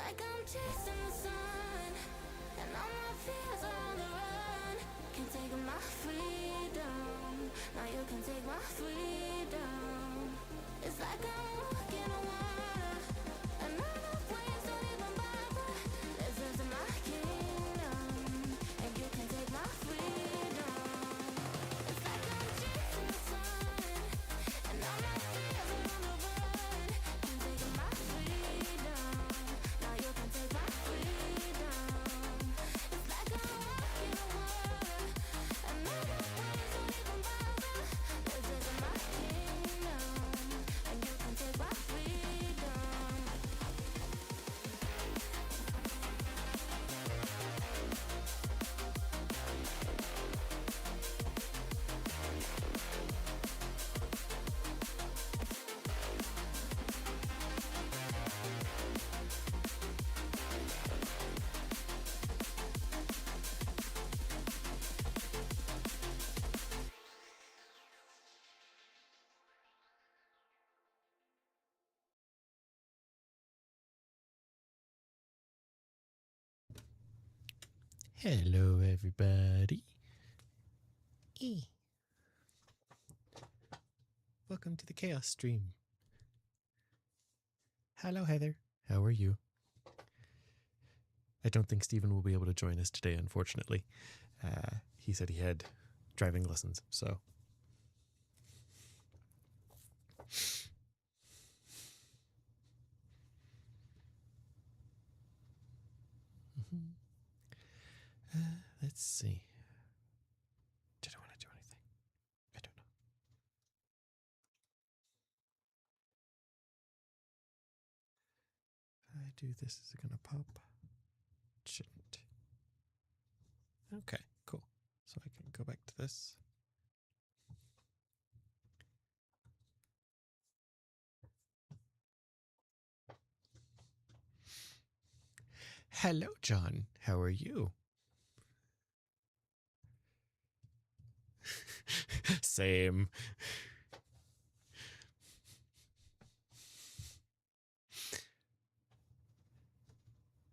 like I'm chasing the sun, and all my fears are on the run. Can't take my freedom, now you can take my freedom. It's like I'm walking on water, and enough waves don't even bother. This is my kingdom, and you can take my freedom. It's like I'm chasing the sun, and all my fears are on the run. Can't take my freedom, now you can take my freedom. It's like I'm walking on water, and enough waves don't even bother. This is my kingdom, and you can take my freedom. Hello, everybody. Welcome to the Chaos Stream. Hello, Heather. How are you? I don't think Stephen will be able to join us today, unfortunately. He said he had driving lessons, so. Let's see. Did I want to do anything? I don't know. If I do this, is it going to pop? It shouldn't. Okay, cool. So I can go back to this. Hello, John. How are you? Same.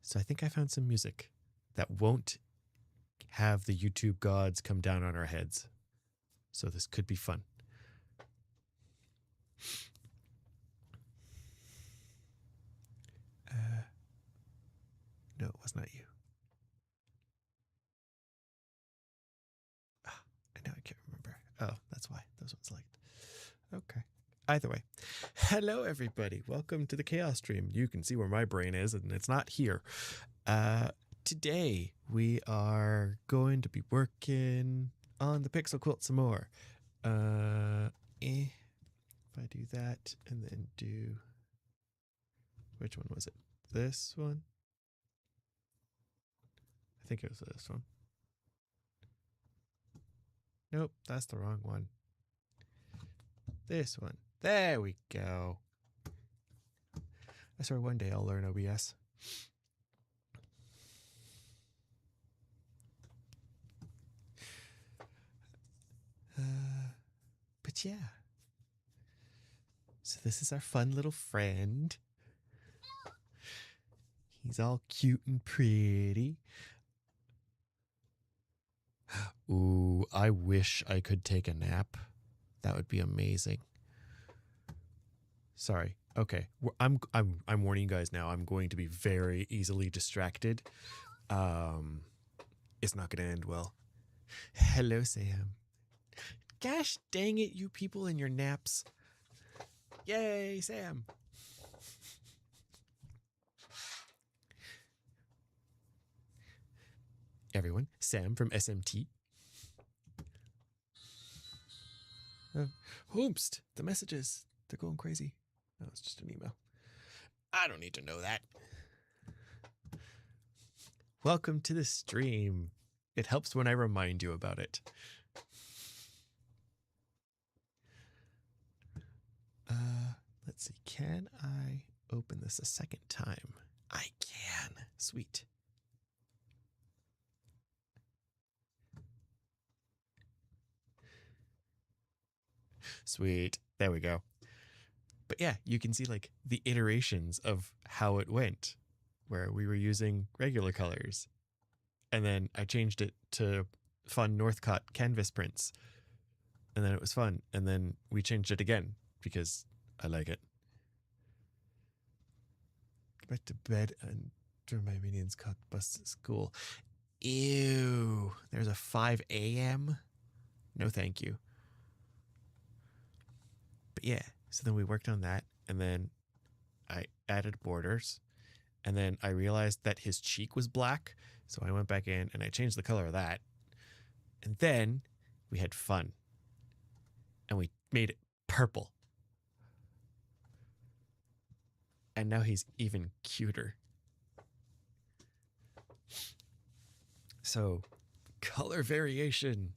So I think I found some music that won't have the YouTube gods come down on our heads. So this could be fun. No, it was not you. Now I can't remember. Oh, that's why those ones liked. Okay. Either way. Hello, everybody. Welcome to the Chaos Stream. You can see where my brain is, and it's not here. Today, we are going to be working on the pixel quilt some more. If I do that and then do... Which one was it? This one? I think it was this one. Nope, that's the wrong one. This one. There we go. I swear one day I'll learn OBS. But yeah. So this is our fun little friend. He's all cute and pretty. Ooh, I wish I could take a nap. That would be amazing. Sorry. Okay. I'm warning you guys now. I'm going to be very easily distracted. It's not going to end well. Hello, Sam. Gosh dang it, you people in your naps. Yay, Sam. Everyone, Sam from SMT. Oops, the messages, they're going crazy. No, it's just an email. I don't need to know that. Welcome to the stream. It helps when I remind you about it. Let's see, can I open this a second time? I can. Sweet. Sweet. There we go. But yeah, you can see like the iterations of how it went. where we were using regular colors. And then I changed it to fun Northcott canvas prints. And then it was fun. And then we changed it again because I like it. Go back to bed and my minions caught the bus to school. Ew. There's a 5 a.m.? No, thank you. But yeah, so then we worked on that. And then I added borders. And then I realized that his cheek was black. So I went back in and I changed the color of that. And then we had fun. And we made it purple. And now he's even cuter. So, color variation.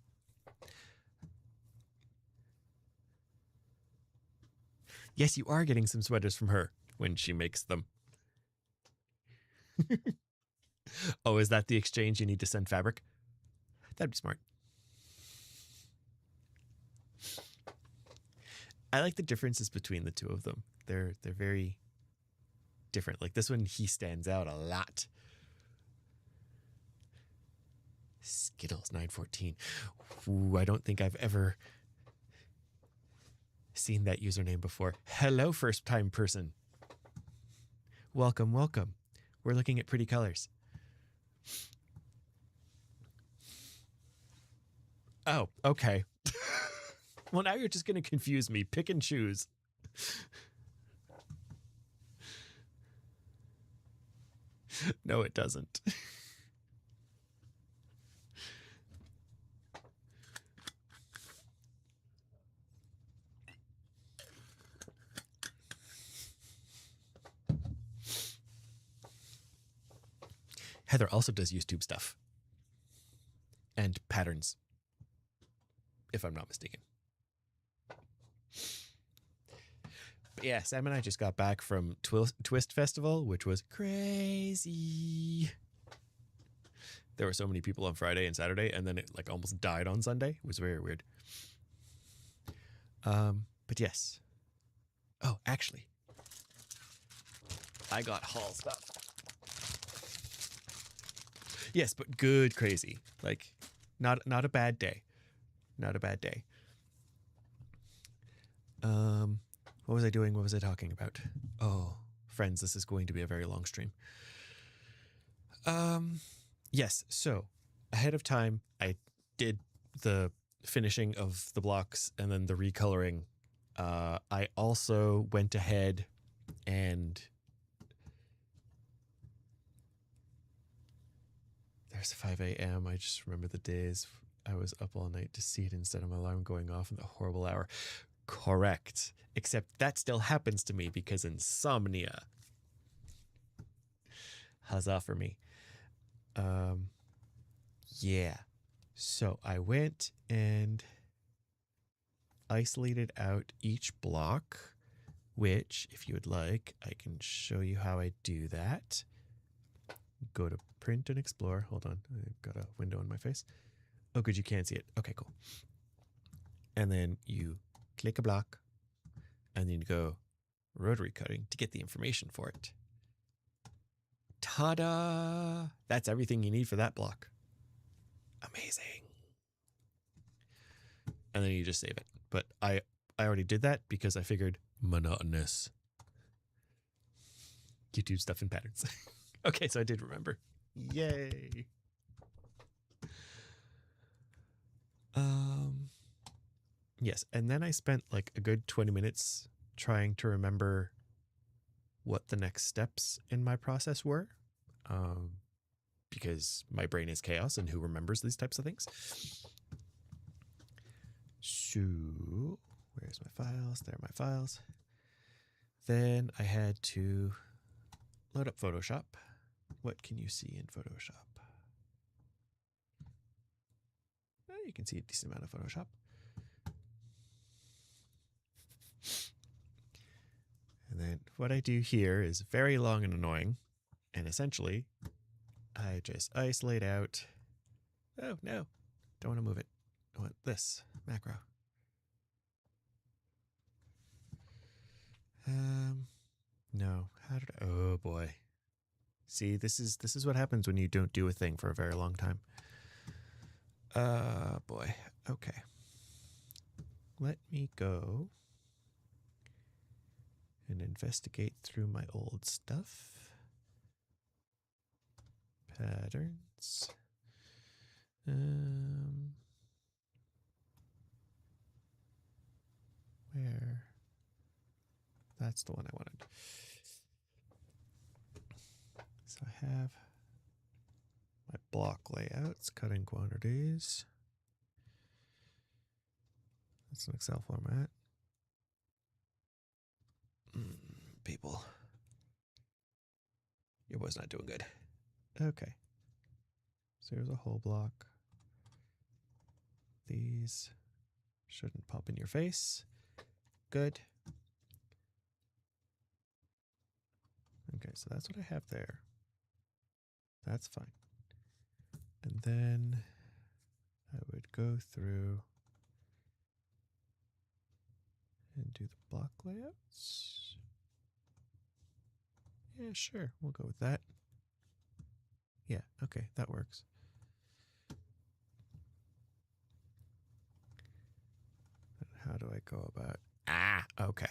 Yes, you are getting some sweaters from her when she makes them. Oh, is that the exchange? You need to send fabric? That'd be smart. I like the differences between the two of them. They're very different. Like this one, he stands out a lot. Skittles 914. Ooh, I don't think I've ever seen that username before. Hello, first time person. Welcome, welcome. We're looking at pretty colors. Oh, okay. Well, now you're just going to confuse me. Pick and choose. No, it doesn't. Heather also does YouTube stuff. And patterns. If I'm not mistaken. But yeah, Sam and I just got back from Twist Festival, which was crazy. There were so many people on Friday and Saturday, and then it like almost died on Sunday. It was very weird. But yes. Oh, actually, I got haul stuff. Yes, but good crazy. Like, not a bad day. Not a bad day. What was I doing? What was I talking about? Oh, friends, this is going to be a very long stream. Yes, so ahead of time, I did the finishing of the blocks and then the recoloring. I also went ahead and there's 5 a.m. I just remember the days I was up all night to see it instead of my alarm going off in the horrible hour. Correct. Except that still happens to me because insomnia. Huzzah for me. Yeah. So I went and isolated out each block, which, if you would like, I can show you how I do that. Go to print and explore. Hold on. I've got a window in my face. Oh, good. You can't see it. Okay, cool. And then you click a block and then you go rotary cutting to get the information for it. Ta-da! That's everything you need for that block. Amazing. And then you just save it. But I already did that because I figured monotonous. YouTube stuff and patterns. Okay, so I did remember. Yay. Yes, and then I spent like a good 20 minutes trying to remember what the next steps in my process were. Because my brain is chaos and who remembers these types of things. So, where's my files? There are my files. Then I had to load up Photoshop. What can you see in Photoshop? Well, you can see a decent amount of Photoshop. And then what I do here is very long and annoying. And essentially, I just isolate out. Oh, no. Don't want to move it. I want this macro. No. How did I? Oh, boy. See, this is what happens when you don't do a thing for a very long time. Boy. Okay. Let me go and investigate through my old stuff. Patterns. Where? That's the one I wanted. So I have my block layouts, cutting quantities. That's an Excel format. People. Your boy's not doing good. Okay. So here's a whole block. These shouldn't pop in your face. Good. Okay, so that's what I have there. That's fine. And then I would go through and do the block layouts. Yeah, sure. We'll go with that. Yeah, okay, that works. And how do I go about... okay.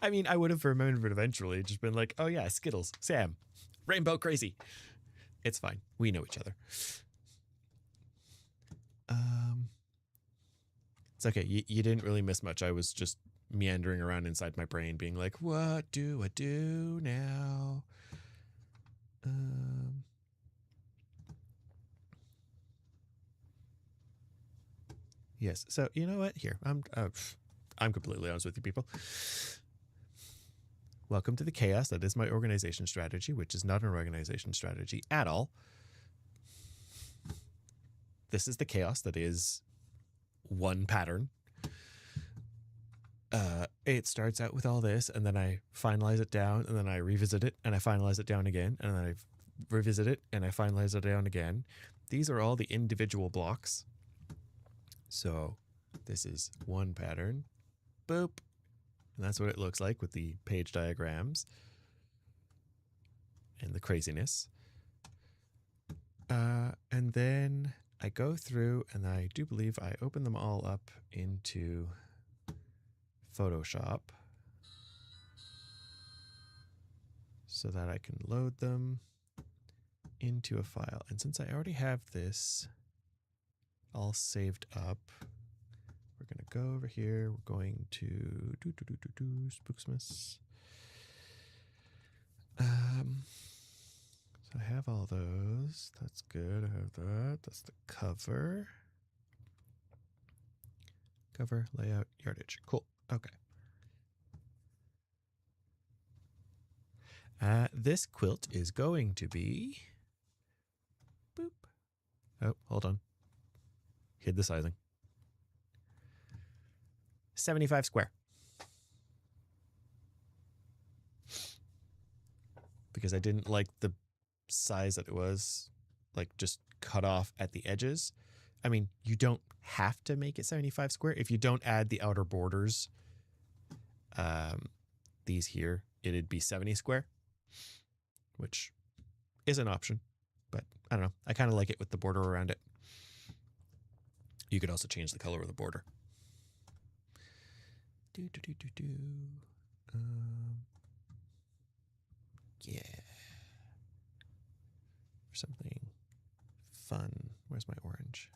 I mean, I would have remembered eventually, just been like, oh yeah, Skittles, Sam, Rainbow Crazy. It's fine. We know each other. It's okay. You didn't really miss much. I was just meandering around inside my brain being like, what do I do now? Yes. So you know what? Here, I'm completely honest with you people. Welcome to the chaos that is my organization strategy, which is not an organization strategy at all. This is the chaos that is one pattern. It starts out with all this, and then I finalize it down, and then I revisit it, and I finalize it down again, and then I revisit it, and I finalize it down again. These are all the individual blocks. So this is one pattern. Boop. And that's what it looks like with the page diagrams and the craziness. And then I go through, and I do believe I open them all up into Photoshop so that I can load them into a file. And since I already have this all saved up, we're going to go over here. We're going to Spooksmas. So I have all those. That's good. I have that. That's the cover. Cover, layout, yardage. Cool. Okay. This quilt is going to be... Boop. Oh, hold on. Hid the sizing. 75 square. Because I didn't like the size that it was, like just cut off at the edges. I mean, you don't have to make it 75 square. If you don't add the outer borders, these here, it'd be 70 square, which is an option. But I don't know. I kind of like it with the border around it. You could also change the color of the border. Yeah. For something fun. Where's my orange?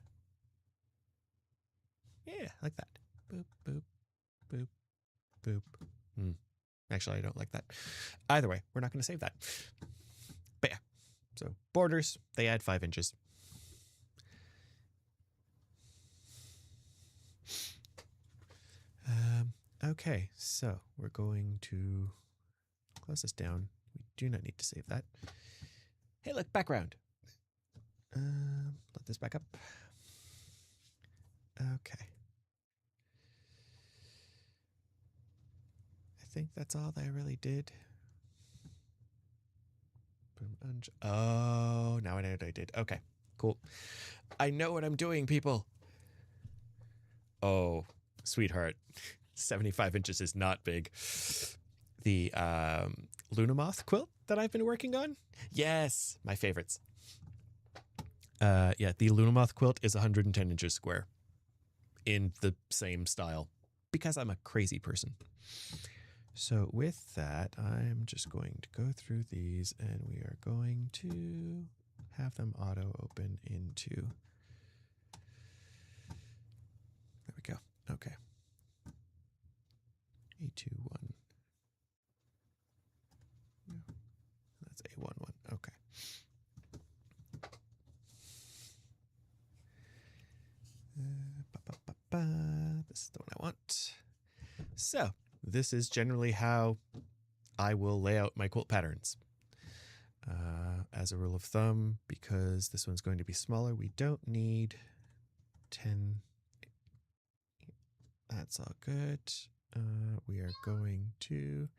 Yeah, like that. Boop, boop, boop, boop. Actually, I don't like that. Either way, we're not going to save that. But yeah. So borders, they add 5 inches. Okay, so we're going to close this down. We do not need to save that. Hey, look, background. Let this back up. Okay. I think that's all that I really did. Oh, now I know what I did. Okay, cool. I know what I'm doing, people. Oh, sweetheart. 75 inches is not big. The Lunamoth quilt that I've been working on. Yes, my favorites. Yeah, the Lunamoth quilt is 110 inches square in the same style because I'm a crazy person. So with that, I'm just going to go through these and we are going to have them auto open into. There we go. Okay. A21. No, that's A11. Okay. This is the one I want. So this is generally how I will lay out my quilt patterns. As a rule of thumb, because this one's going to be smaller, we don't need 10. That's all good. We are going to...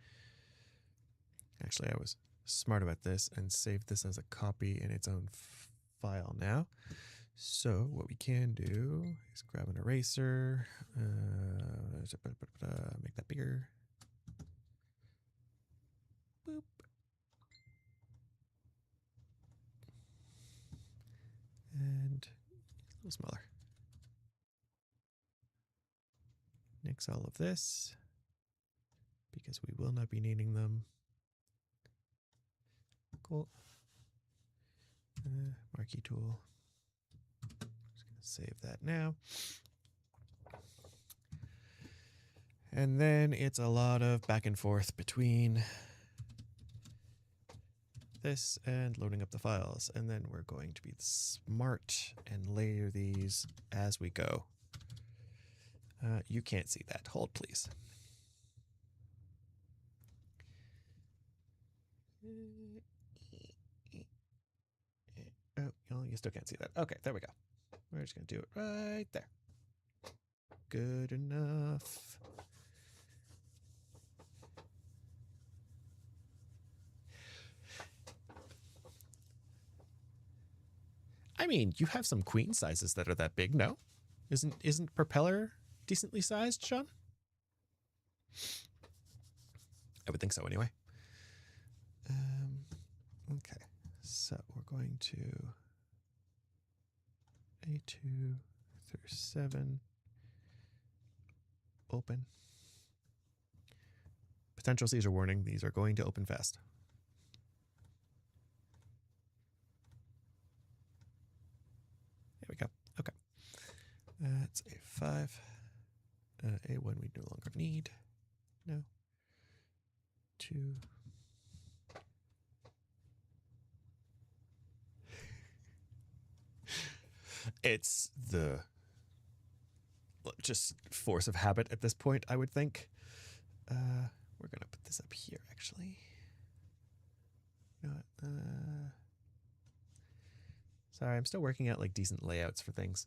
Actually, I was smart about this and saved this as a copy in its own file now. So what we can do is grab an eraser, make that bigger. Boop. And a little smaller. Nix all of this because we will not be needing them. Cool. Marquee tool. Just gonna save that now. And then it's a lot of back and forth between this and loading up the files. And then we're going to be smart and layer these as we go. You can't see that. Hold, please. Oh, you still can't see that. Okay, there we go. We're just going to do it right there. Good enough. I mean, you have some queen sizes that are that big, no? Isn't Propeller decently sized, Sean? I would think so anyway. Okay, so we're going to A2 through 7, open. Potential seizure warning, these are going to open fast. There we go, okay. That's A5. A1 we no longer need. No. 2. It's the just force of habit at this point, I would think. We're going to put this up here, actually. You know what? Sorry, I'm still working out like decent layouts for things.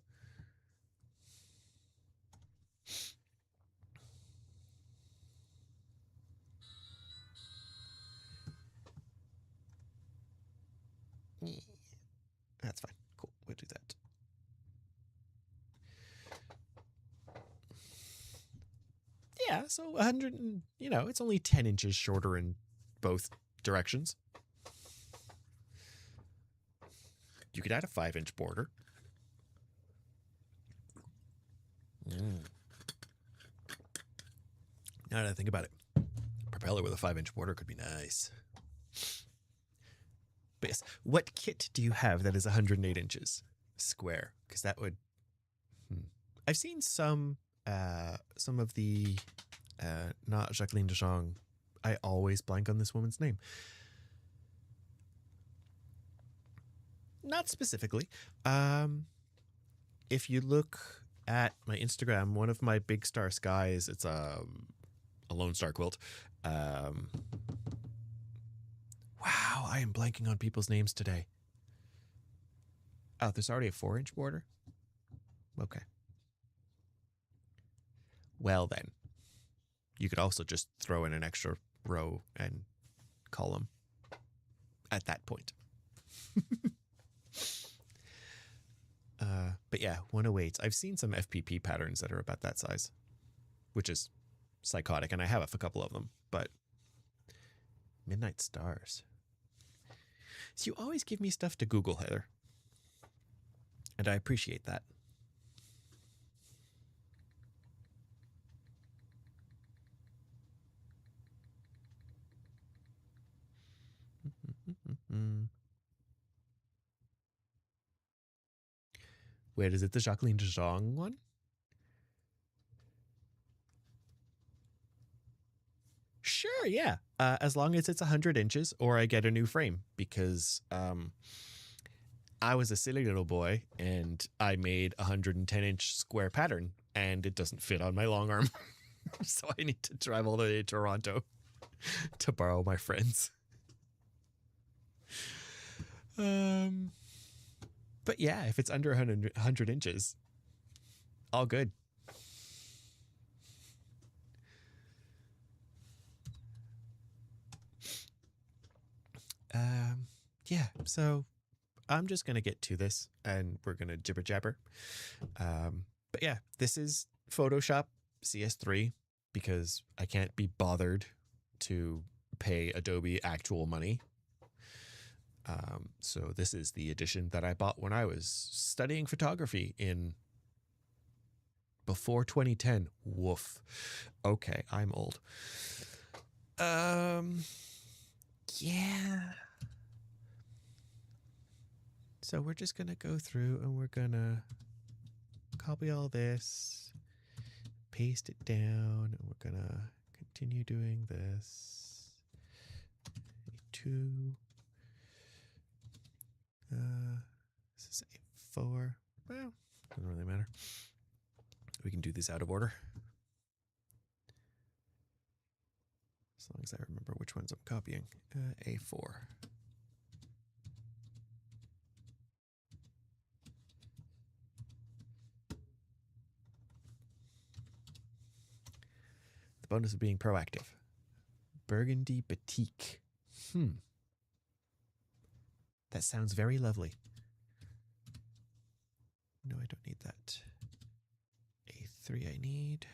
That's fine. Cool. We'll do that. Yeah, so 100 and, it's only 10 inches shorter in both directions. You could add a 5-inch border. Now that I think about it, Propeller with a 5-inch border could be nice. But yes, what kit do you have that is 108 inches square? Because that would... I've seen some of the... not Jacqueline Deschamps. I always blank on this woman's name. Not specifically. If you look at my Instagram, one of my big star skies, it's a Lone Star quilt. Wow, I am blanking on people's names today. Oh, there's already a 4-inch border? Okay. Well then, you could also just throw in an extra row and column at that point. But yeah, 108. I've seen some FPP patterns that are about that size, which is psychotic, and I have a couple of them. But Midnight Stars. So you always give me stuff to Google, Heather, and I appreciate that. Wait, is it the Jacqueline Zhang one? Sure, yeah. As long as it's 100 inches or I get a new frame, because I was a silly little boy and I made a 110-inch square pattern and it doesn't fit on my long arm. So I need to drive all the way to Toronto to borrow my friends. But yeah, if it's under 100 inches, all good. Yeah, so I'm just going to get to this and we're going to jibber jabber. But yeah, this is Photoshop CS3 because I can't be bothered to pay Adobe actual money. So this is the edition that I bought when I was studying photography in before 2010. Woof. Okay, I'm old. Yeah. So we're just going to go through and we're going to copy all this, paste it down, and we're going to continue doing this. A2. This is A4. Well, doesn't really matter. We can do these out of order. As long as I remember which ones I'm copying. A4. The bonus of being proactive. Burgundy Batik. That sounds very lovely. No, I don't need that. A3 I need.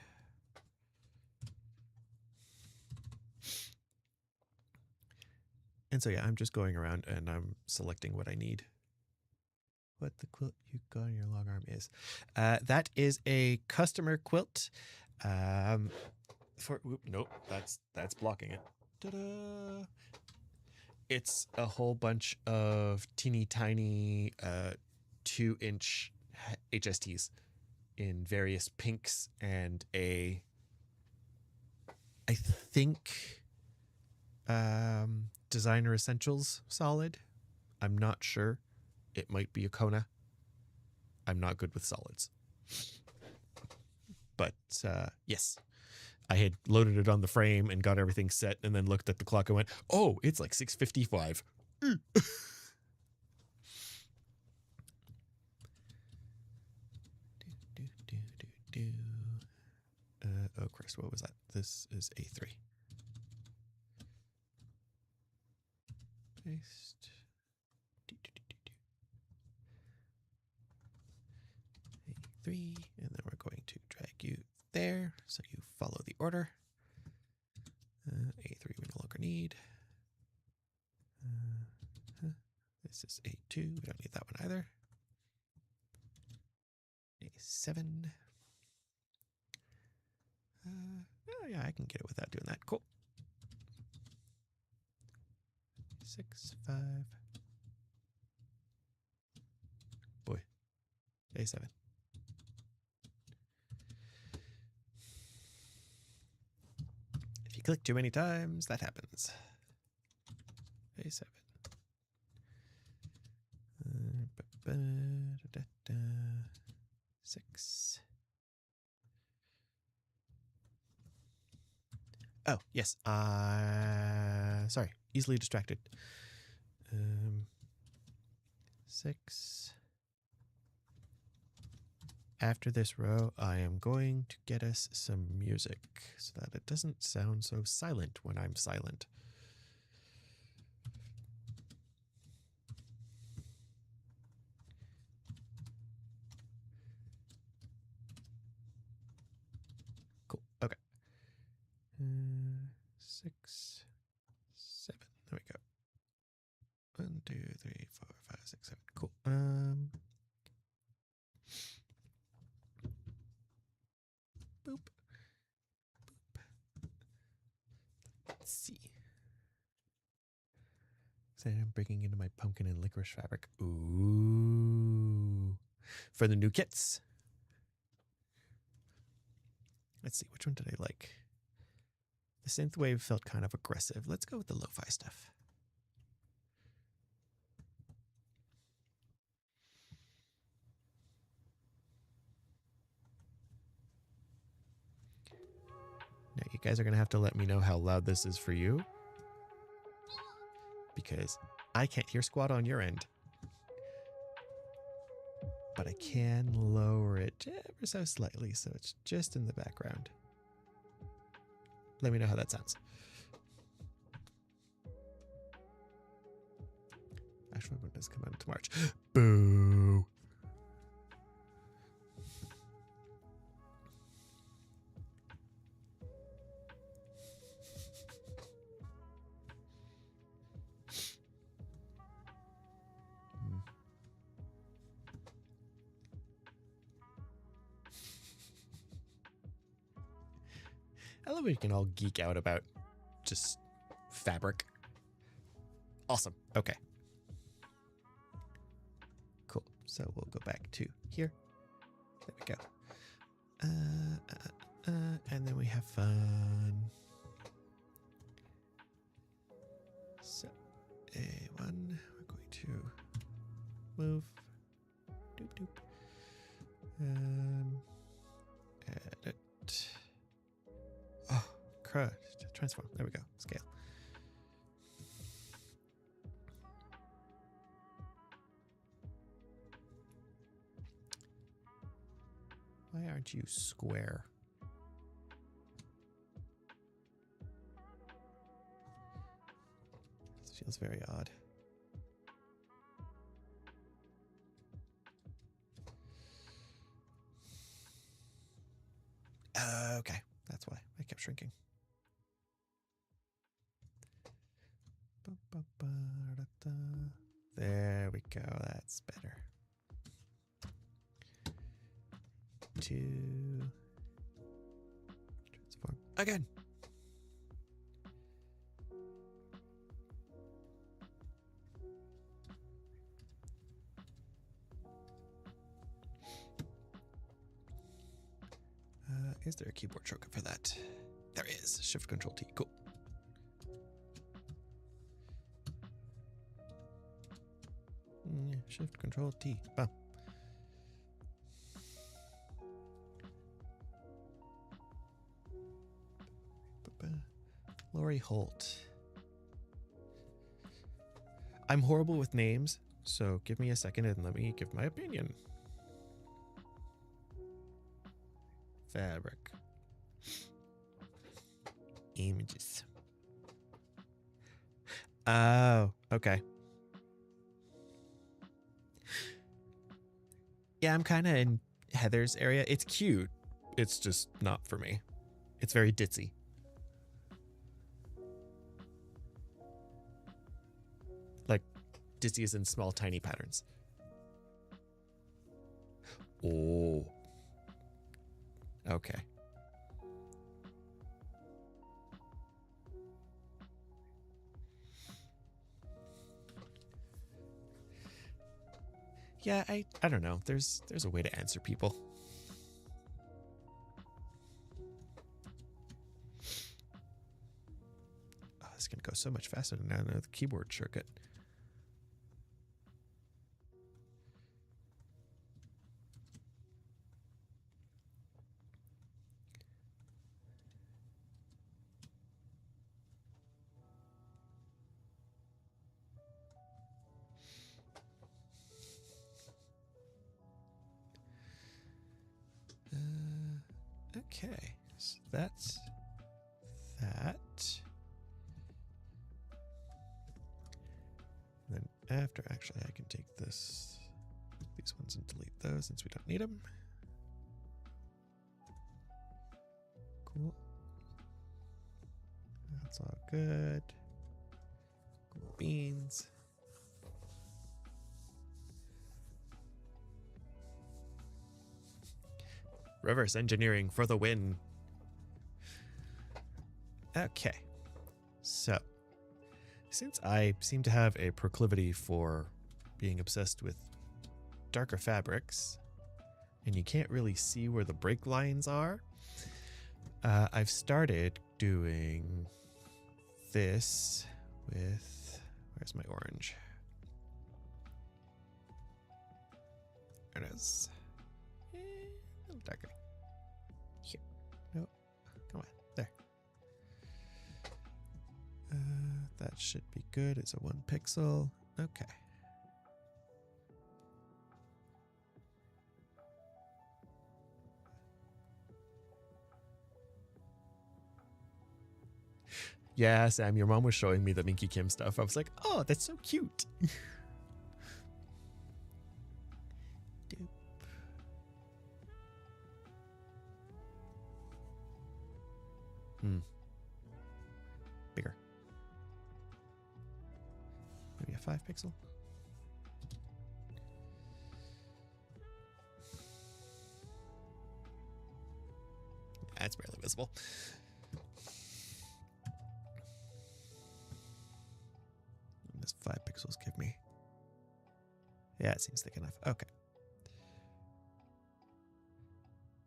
And so yeah, I'm just going around and I'm selecting what I need. What the quilt you got on your long arm is. That is a customer quilt. Nope, that's blocking it. Ta-da! It's a whole bunch of teeny tiny 2-inch HSTs in various pinks and I think Designer Essentials solid. I'm not sure. It might be a Kona. I'm not good with solids. But yes, I had loaded it on the frame and got everything set and then looked at the clock and went, oh, it's like 6:55. Oh, Christ, what was that? This is A3. Paste. A3, and then we're going to drag you there so you follow the order. A3 we no longer need. This is A2, we don't need that one either. A7. Oh yeah, I can get it without doing that. Cool. 6, 5. Boy. A7. If you click too many times, that happens. A7. 6. Oh, yes. Sorry, easily distracted. 6. After this row, I am going to get us some music so that it doesn't sound so silent when I'm silent. 6, 7. There we go. 1, 2, 3, 4, 5, 6, 7. Cool. Boop. Let's see. So I'm breaking into my pumpkin and licorice fabric. Ooh. For the new kits. Let's see. Which one did I like? The synthwave felt kind of aggressive. Let's go with the lo-fi stuff. Now, you guys are going to have to let me know how loud this is for you, because I can't hear squat on your end. But I can lower it ever so slightly, so it's just in the background. Let me know how that sounds. Actually, when does come out into March? Boo! I love when you can all geek out about just fabric. Awesome. Okay. Cool. So we'll go back to here. There we go. And then we have fun. So, A1, we're going to move. Doop, doop. Edit. Oh, crud. Transform. There we go. Scale. Why aren't you square? This feels very odd. Okay, that's why I kept shrinking. There we go. That's better. 2. Transform again. Is there a keyboard shortcut for that? There is. Shift Control T. Cool. Shift Control T. Wow. Lori Holt. I'm horrible with names, so give me a second and let me give my opinion. Fabric. Images. Oh, okay. Yeah, I'm kind of in Heather's area. It's cute. It's just not for me. It's very ditzy. Like, ditzy is in small, tiny patterns. Oh. Okay. Yeah, I don't know. There's a way to answer people. Oh, this is gonna go so much faster than now with the keyboard shortcut. Okay, so that's that. And then after, actually, I can take these ones and delete those since we don't need them. Cool. That's all good. Cool beans. Reverse engineering for the win. Okay. So, since I seem to have a proclivity for being obsessed with darker fabrics, and you can't really see where the break lines are, I've started doing this with, where's my orange? There it is. A little darker. Here. No. Come on. There. That should be good. It's a 1 pixel. Okay. Yeah, Sam, your mom was showing me the Minky Kim stuff. I was like, oh, that's so cute. Doop. Bigger. Maybe a 5 pixel. That's barely visible. This 5 pixels give me. Yeah, it seems thick enough. Okay.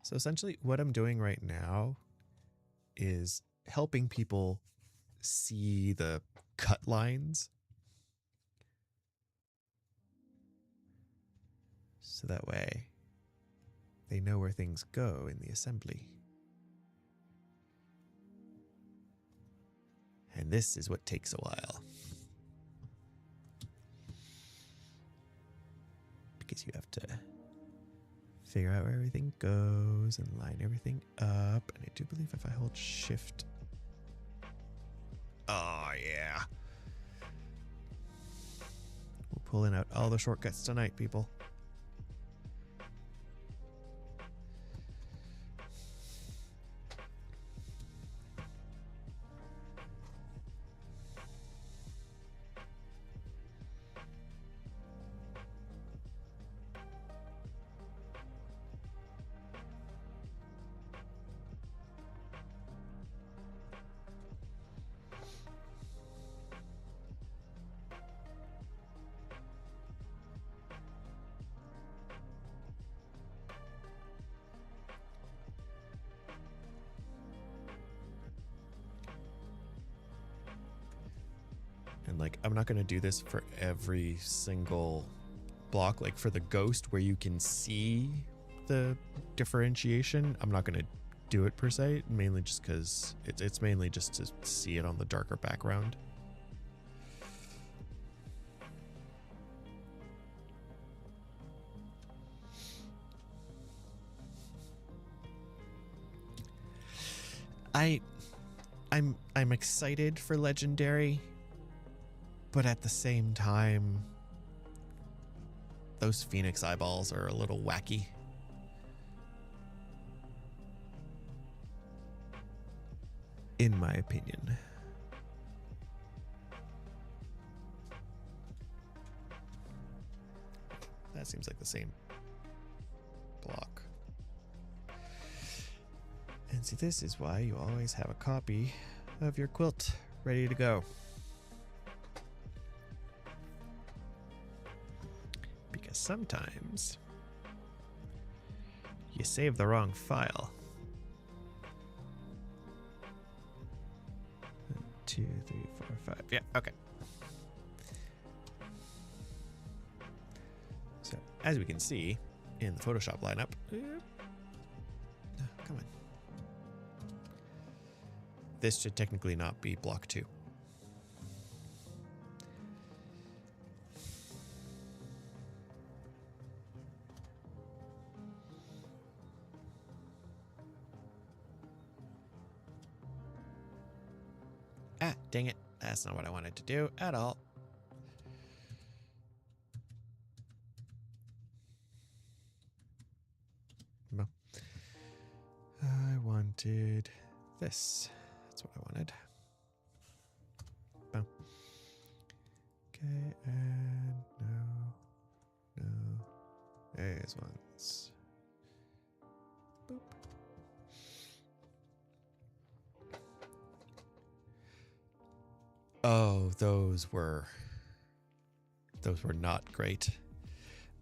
So essentially what I'm doing right now is helping people see the cut lines. So that way they know where things go in the assembly. And this is what takes a while. Because you have to figure out where everything goes and line everything up. And I do believe if I hold shift. Oh, yeah. We're pulling out all the shortcuts tonight, people. And like, I'm not going to do this for every single block. Like for the ghost where you can see the differentiation, I'm not going to do it per se, mainly just because it's mainly just to see it on the darker background. I'm excited for Legendary, but at the same time, those Phoenix eyeballs are a little wacky. In my opinion. That seems like the same block. And see, this is why you always have a copy of your quilt ready to go. Because sometimes you save the wrong file. 1, 2, 3, 4, 5. Yeah, okay. So, as we can see in the Photoshop lineup, come on. This should technically not be block 2. Ah, dang it. That's not what I wanted to do at all. No. I wanted this. That's what I wanted. Okay, and no. There's ones. Boop. Oh, those were not great.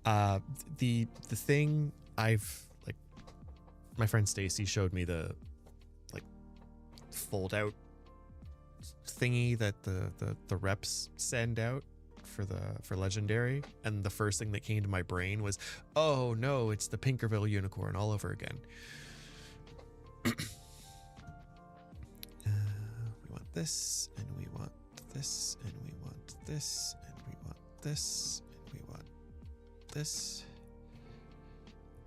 The thing I've like, my friend Stacy showed me the like fold out thingy that the reps send out for legendary, and the first thing that came to my brain was, oh no, it's the Pinkerville unicorn all over again. We want this, and we want this, and we want this, and we want this, and we want this,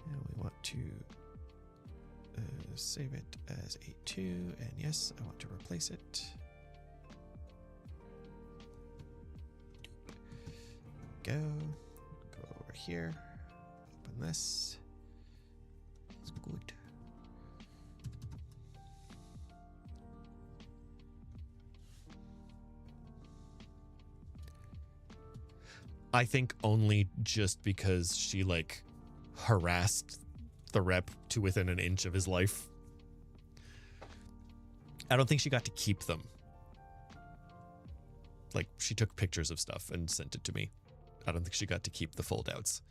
and we want to save it as A2, and yes, I want to replace it. Go over here, open this. It's good. I think only just because she like harassed the rep to within an inch of his life. I don't think she got to keep them. Like, she took pictures of stuff and sent it to me. I don't think she got to keep the foldouts.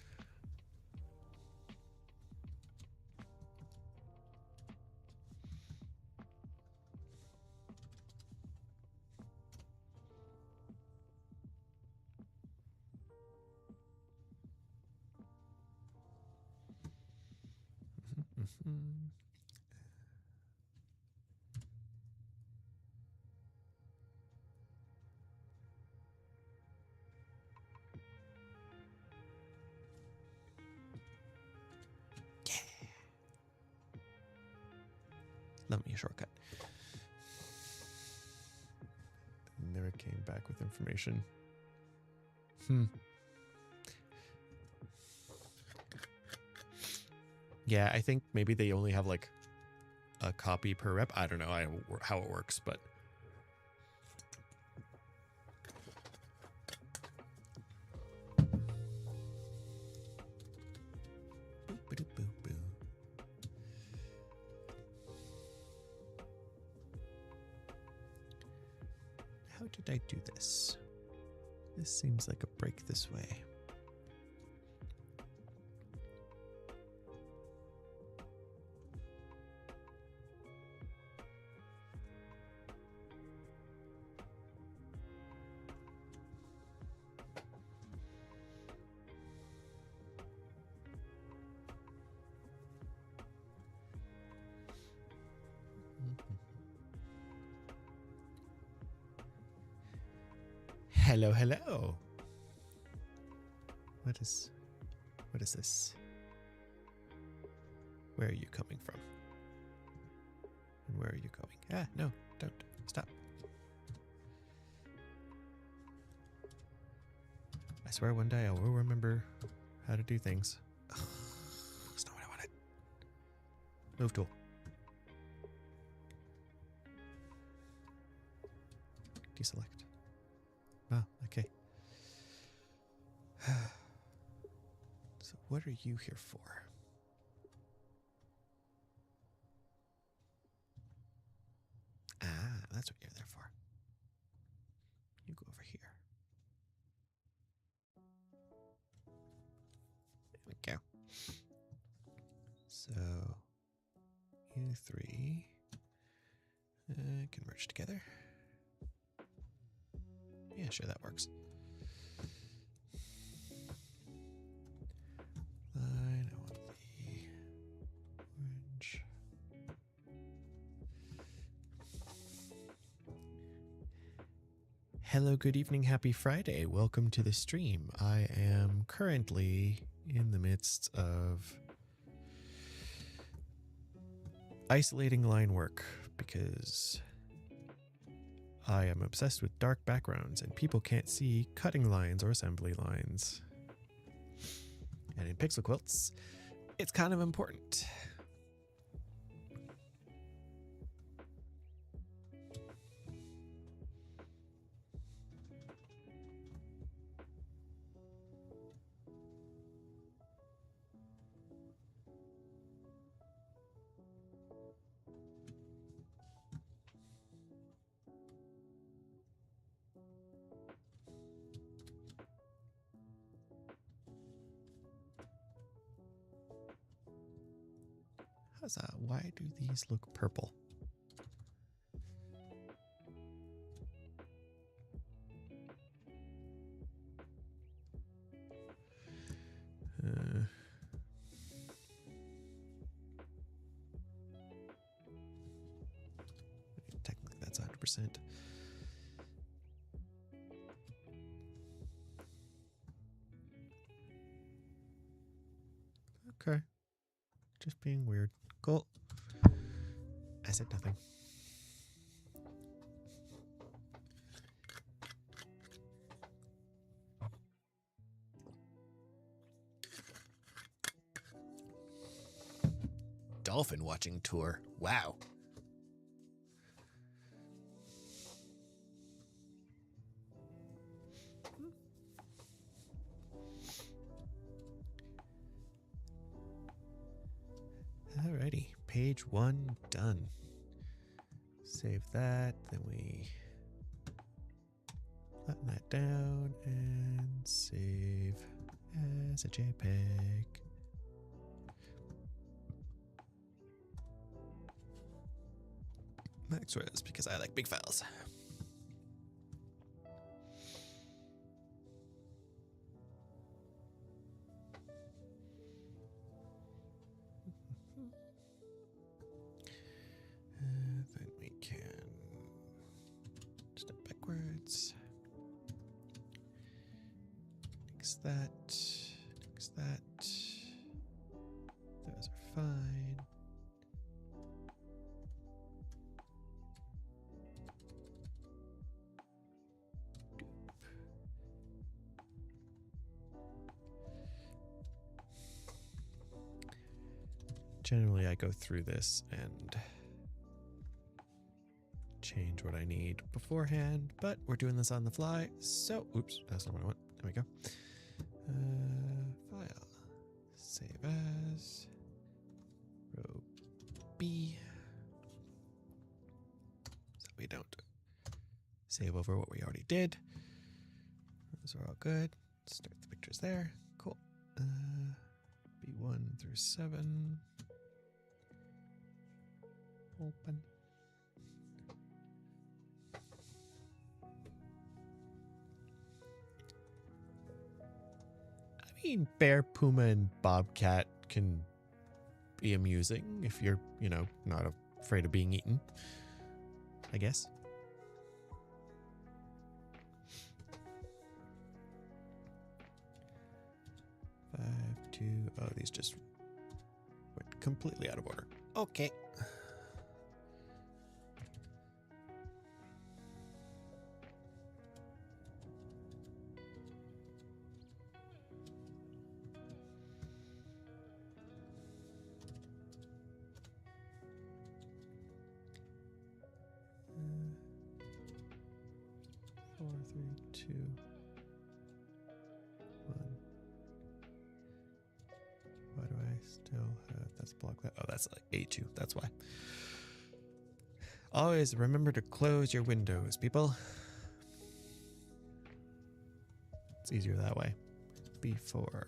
Love me a shortcut. Never came back with information. Yeah, I think maybe they only have like a copy per rep. I don't know how it works, but how did I do this? This seems like a break this way. Hello, hello. What is this? Where are you coming from? And where are you going? Ah, no, don't. Stop. I swear one day I will remember how to do things. Ugh, that's not what I wanted. Move tool. Deselect. Oh, okay. So what are you here for? Ah, that's what you're there for. You go over here. There we go. So you three can merge together. Yeah, sure, that works. Line, I want the orange. Hello, good evening, happy Friday. Welcome to the stream. I am currently in the midst of isolating line work because I am obsessed with dark backgrounds and people can't see cutting lines or assembly lines. And in pixel quilts, it's kind of important. Why do these look purple? Technically, that's 100%. Okay. Just being weird. Cool. I said nothing. Dolphin watching tour. Wow. Alrighty, page 1 done. Save that, then we flatten that down and save as a JPEG. Max res because I like big files. Then we can step backwards. Nix that. Nix that. Those are fine. Generally, I go through this and change what I need beforehand, but we're doing this on the fly, so oops, that's not what I want. There we go. File, save as, row B, so we don't save over what we already did. Those are all good. Start the pictures there. Cool. B1 through 7. Open. I mean, bear, puma, and bobcat can be amusing if you're, not afraid of being eaten, I guess. Five, 2. Oh, these just went completely out of order. Okay. Four, three, two, 1. Why do I still have that's block that? Oh, that's like A2. That's why. Always remember to close your windows, people. It's easier that way. B4.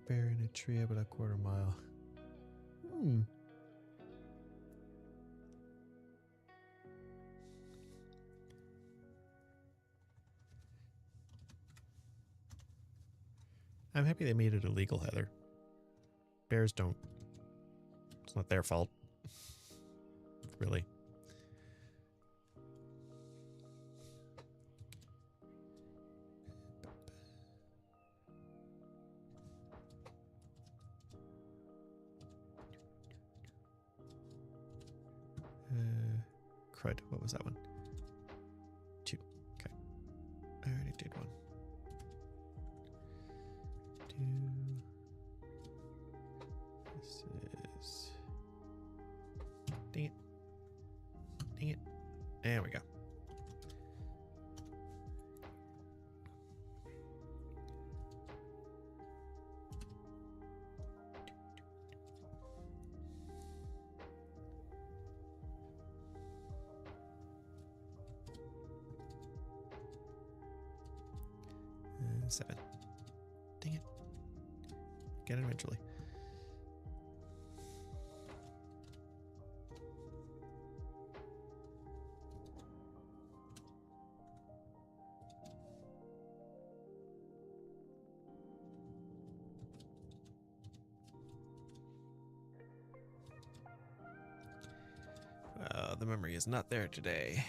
Bear in a tree about a quarter mile. I'm happy they made it illegal, Heather. Bears don't. It's not their fault. Really. Crud. What was that one? 2. Okay. I already did 1. 2. This is... Dang it. Dang it. There we go. 7. Dang it. Get it eventually. The memory is not there today.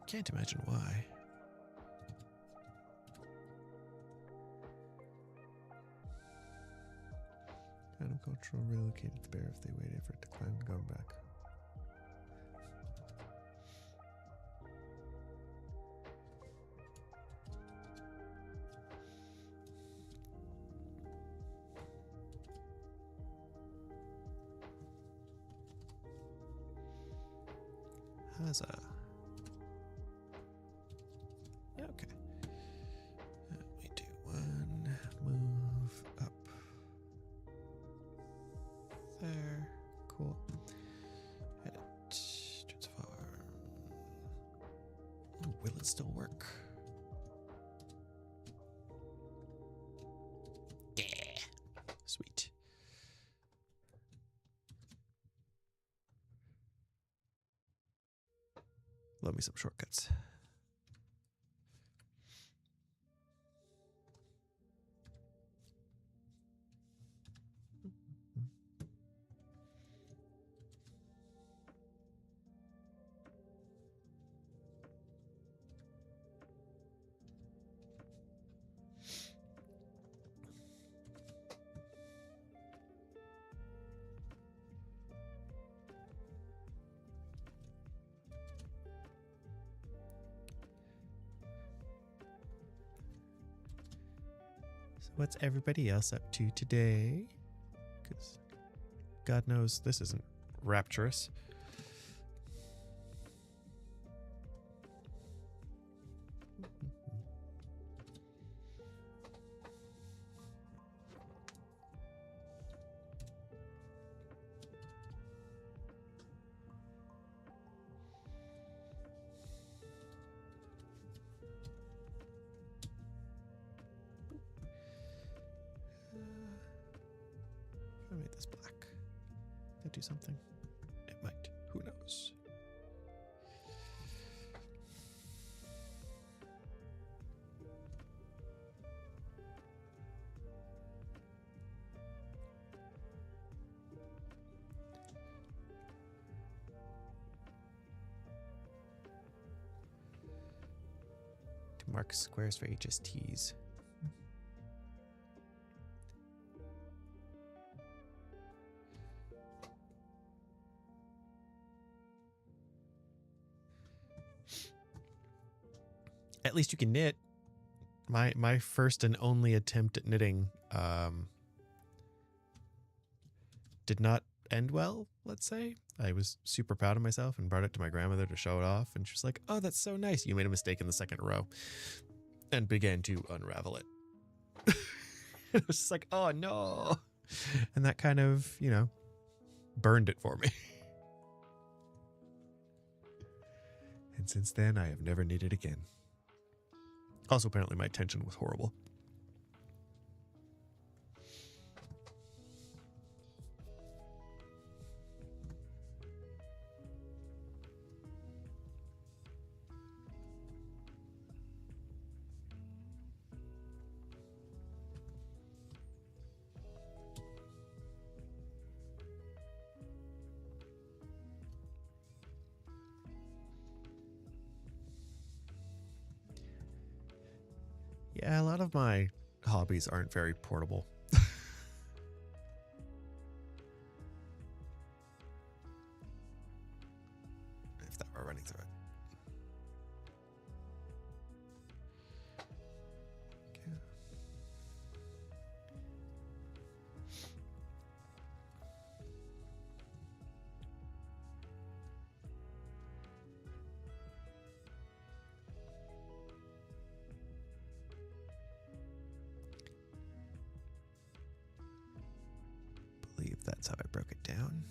Can't imagine why. Animal control relocated the bear if they waited for it to climb and go back. Huzzah. Okay. We do one move up. There. Cool. Edit. Transform. Oh, will it still work? Yeah. Sweet. Love me some shortcuts. So what's everybody else up to today? Because God knows this isn't rapturous. I made this black. That do something? It might. Who knows? To mark squares for HSTs. At least you can knit. My first and only attempt at knitting did not end well, let's say. I was super proud of myself and brought it to my grandmother to show it off, and she was like, "Oh, that's so nice. You made a mistake in the second row," and began to unravel it. It was just like, "Oh no." And that kind of, burned it for me. And since then, I have never knitted again. Also, apparently my tension was horrible. Yeah, a lot of my hobbies aren't very portable. If that were running through it. Okay. I believe that's how I broke it down.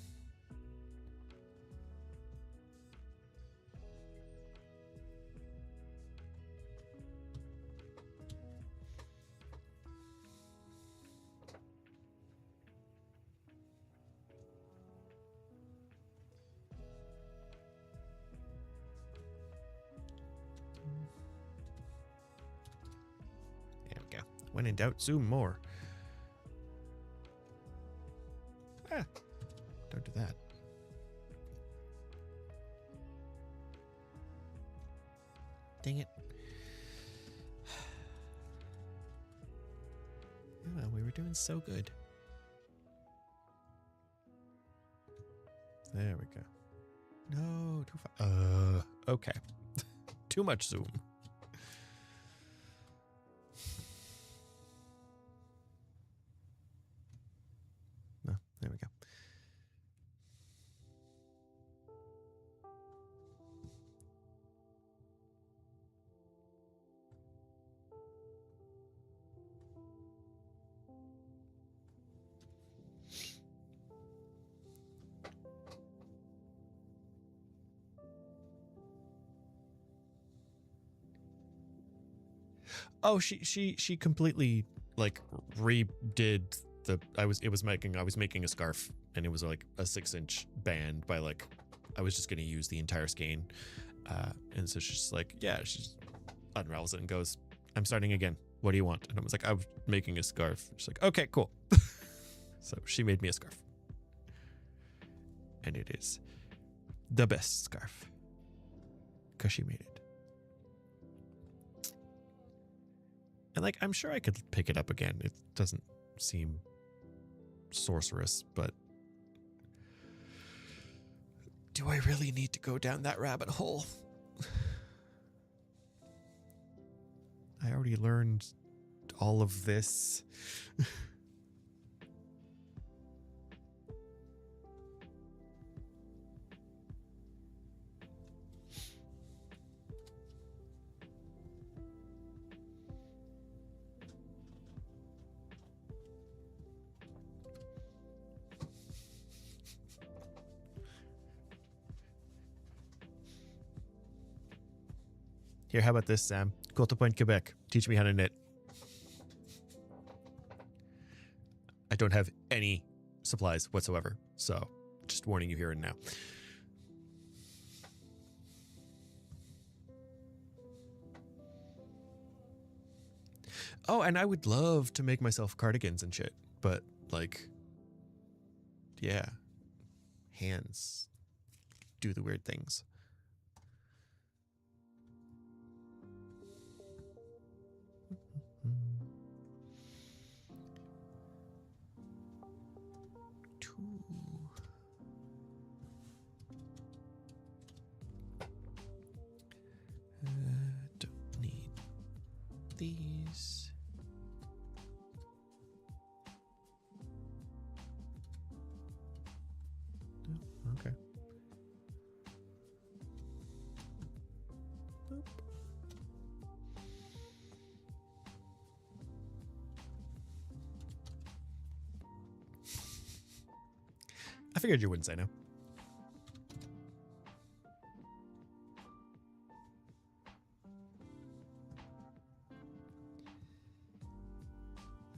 When in doubt, zoom more. Ah, don't do that. Dang it. Oh, we were doing so good. There we go. No, too far. Okay. Too much zoom. No, there we go. Oh, she completely like redid the I was making a scarf, and it was like a 6-inch band by like I was just gonna use the entire skein. And so she's like, yeah, she just unravels it and goes, I'm starting again. What do you want? And I was like, I'm making a scarf. She's like, okay, cool. So she made me a scarf. And it is the best scarf. Because she made it. And like, I'm sure I could pick it up again. It doesn't seem sorcerous, but do I really need to go down that rabbit hole? I already learned all of this. Here, how about this, Sam? Go to Point, Quebec. Teach me how to knit. I don't have any supplies whatsoever, so just warning you here and now. Oh, and I would love to make myself cardigans and shit, but like, yeah, hands do the weird things. Don't need these. Oh, okay. Boop. I figured you wouldn't say no.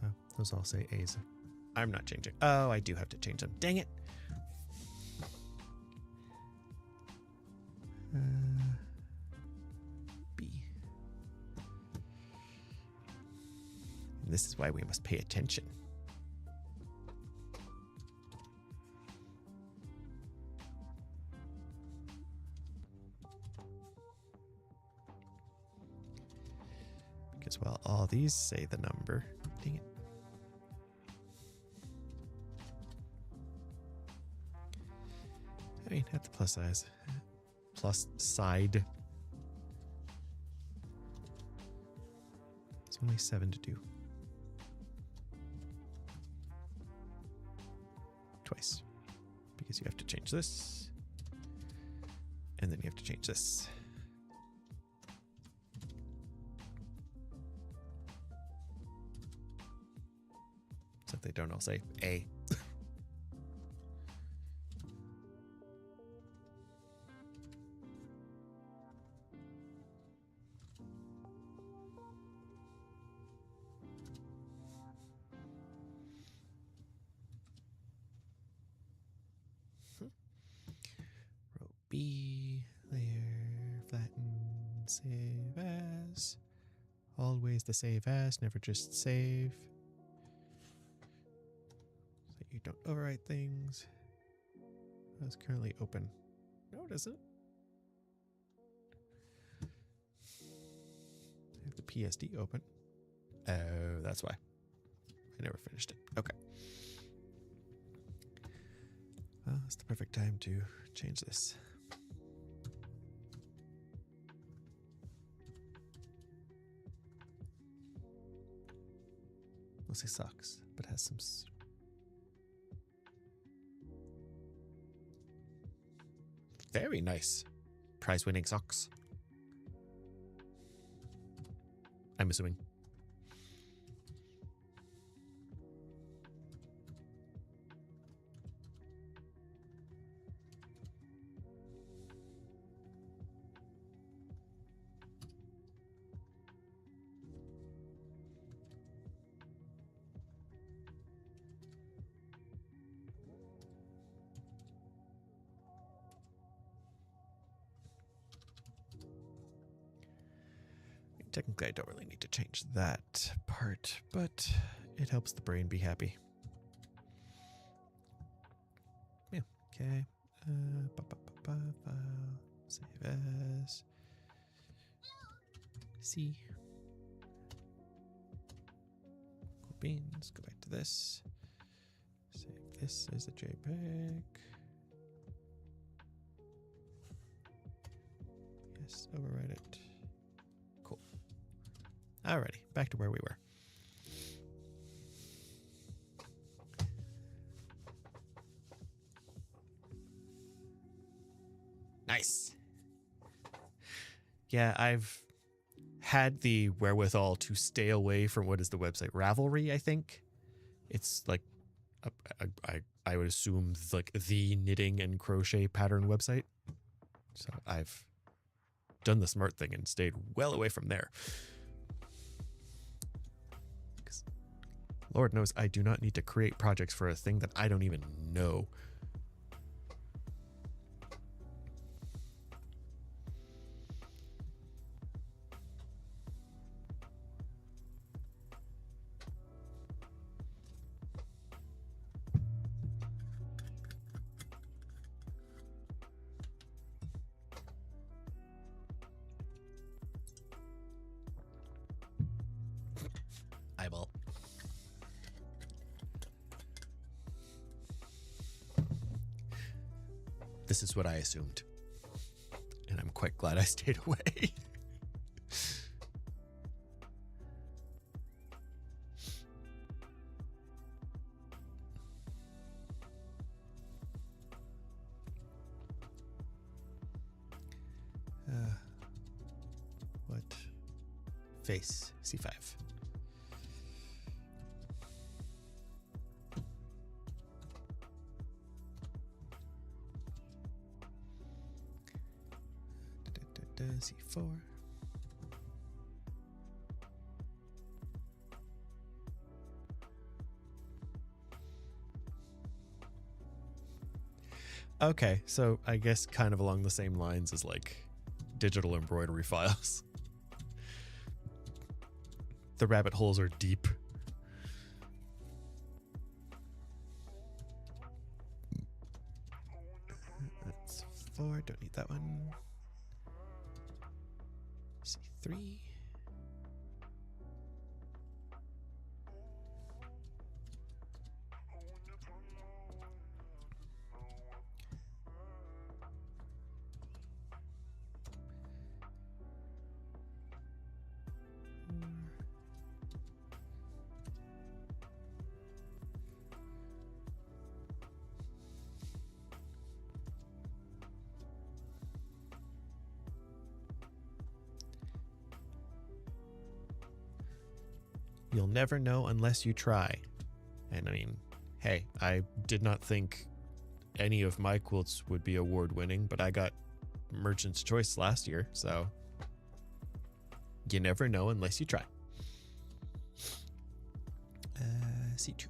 Oh, those all say A's. I'm not changing. Oh, I do have to change them. Dang it. B. And this is why we must pay attention. Because while all these say the number, dang it. I mean, at the plus size. Plus side. It's only 7 to do. Twice. Because you have to change this. And then you have to change this. So they don't all say A. Row B, layer, flatten, save as. Always the save as, never just save. So you don't overwrite things. That's currently open. No, it isn't. I have the PSD open. Oh, that's why. I never finished it. Okay. Well, it's the perfect time to change this. Mostly sucks, but has some. Very nice. Prize-winning socks. I'm assuming. Technically, I don't really need to change that part, but it helps the brain be happy. Yeah, okay. File, save as. C. Cool beans, go back to this. Save this as a JPEG. Yes, overwrite it. Cool. Alrighty, back to where we were. Nice. Yeah, I've had the wherewithal to stay away from what is the website Ravelry, I think. It's like I would assume like the knitting and crochet pattern website. So I've done the smart thing and stayed well away from there. Lord knows I do not need to create projects for a thing that I don't even know. Eyeball. This is what I assumed. And I'm quite glad I stayed away. What? Face. C5. C4. Okay, so I guess kind of along the same lines as like digital embroidery files. The rabbit holes are deep. That's 4, don't need that one. C3. You'll never know unless you try. And I mean, hey, I did not think any of my quilts would be award winning, but I got Merchant's Choice last year, so you never know unless you try. C2.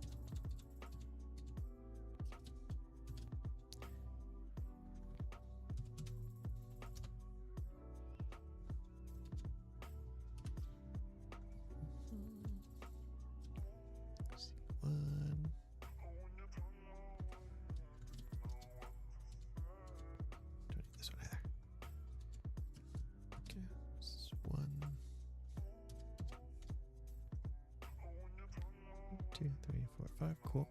2, 3, 4, 5. Cool.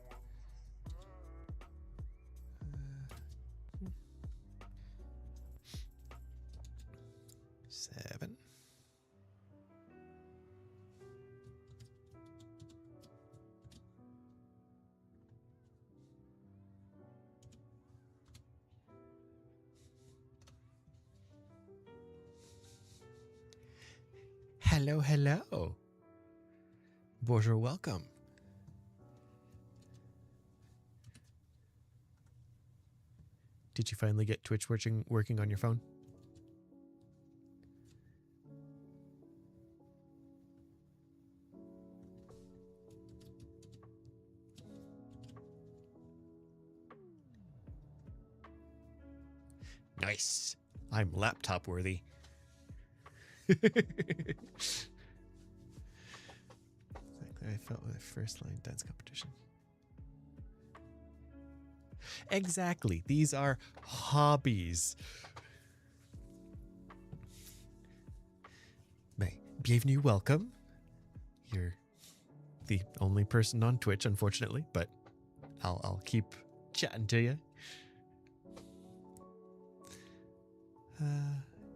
7. Hello, hello. Bonjour, welcome. Did you finally get Twitch working on your phone? Nice. I'm laptop worthy. Exactly how I felt with the first line dance competition. Exactly. These are hobbies. Bienvenue, welcome. You're the only person on Twitch, unfortunately, but I'll keep chatting to you.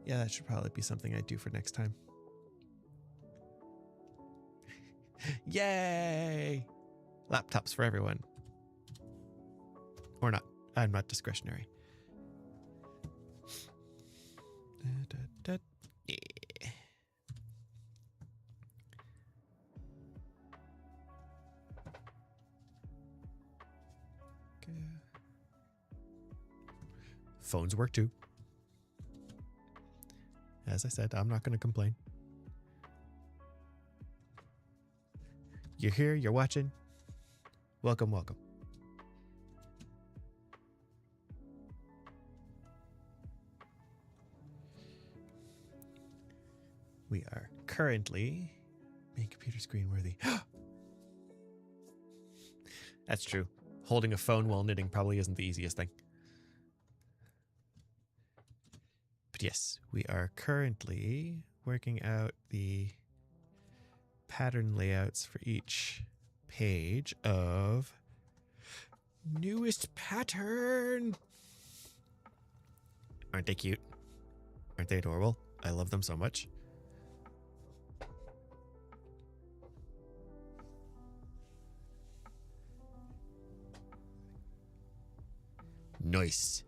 Yeah, that should probably be something I do for next time. Yay! Laptops for everyone. Or not. I'm not discretionary. Yeah. Okay. Phones work too. As I said, I'm not going to complain. You're here, you're watching. Welcome, welcome. We are currently make computer screen worthy. That's true. Holding a phone while knitting probably isn't the easiest thing. But yes, we are currently working out the pattern layouts for each page of newest pattern. Aren't they cute? Aren't they adorable? I love them so much. Nice.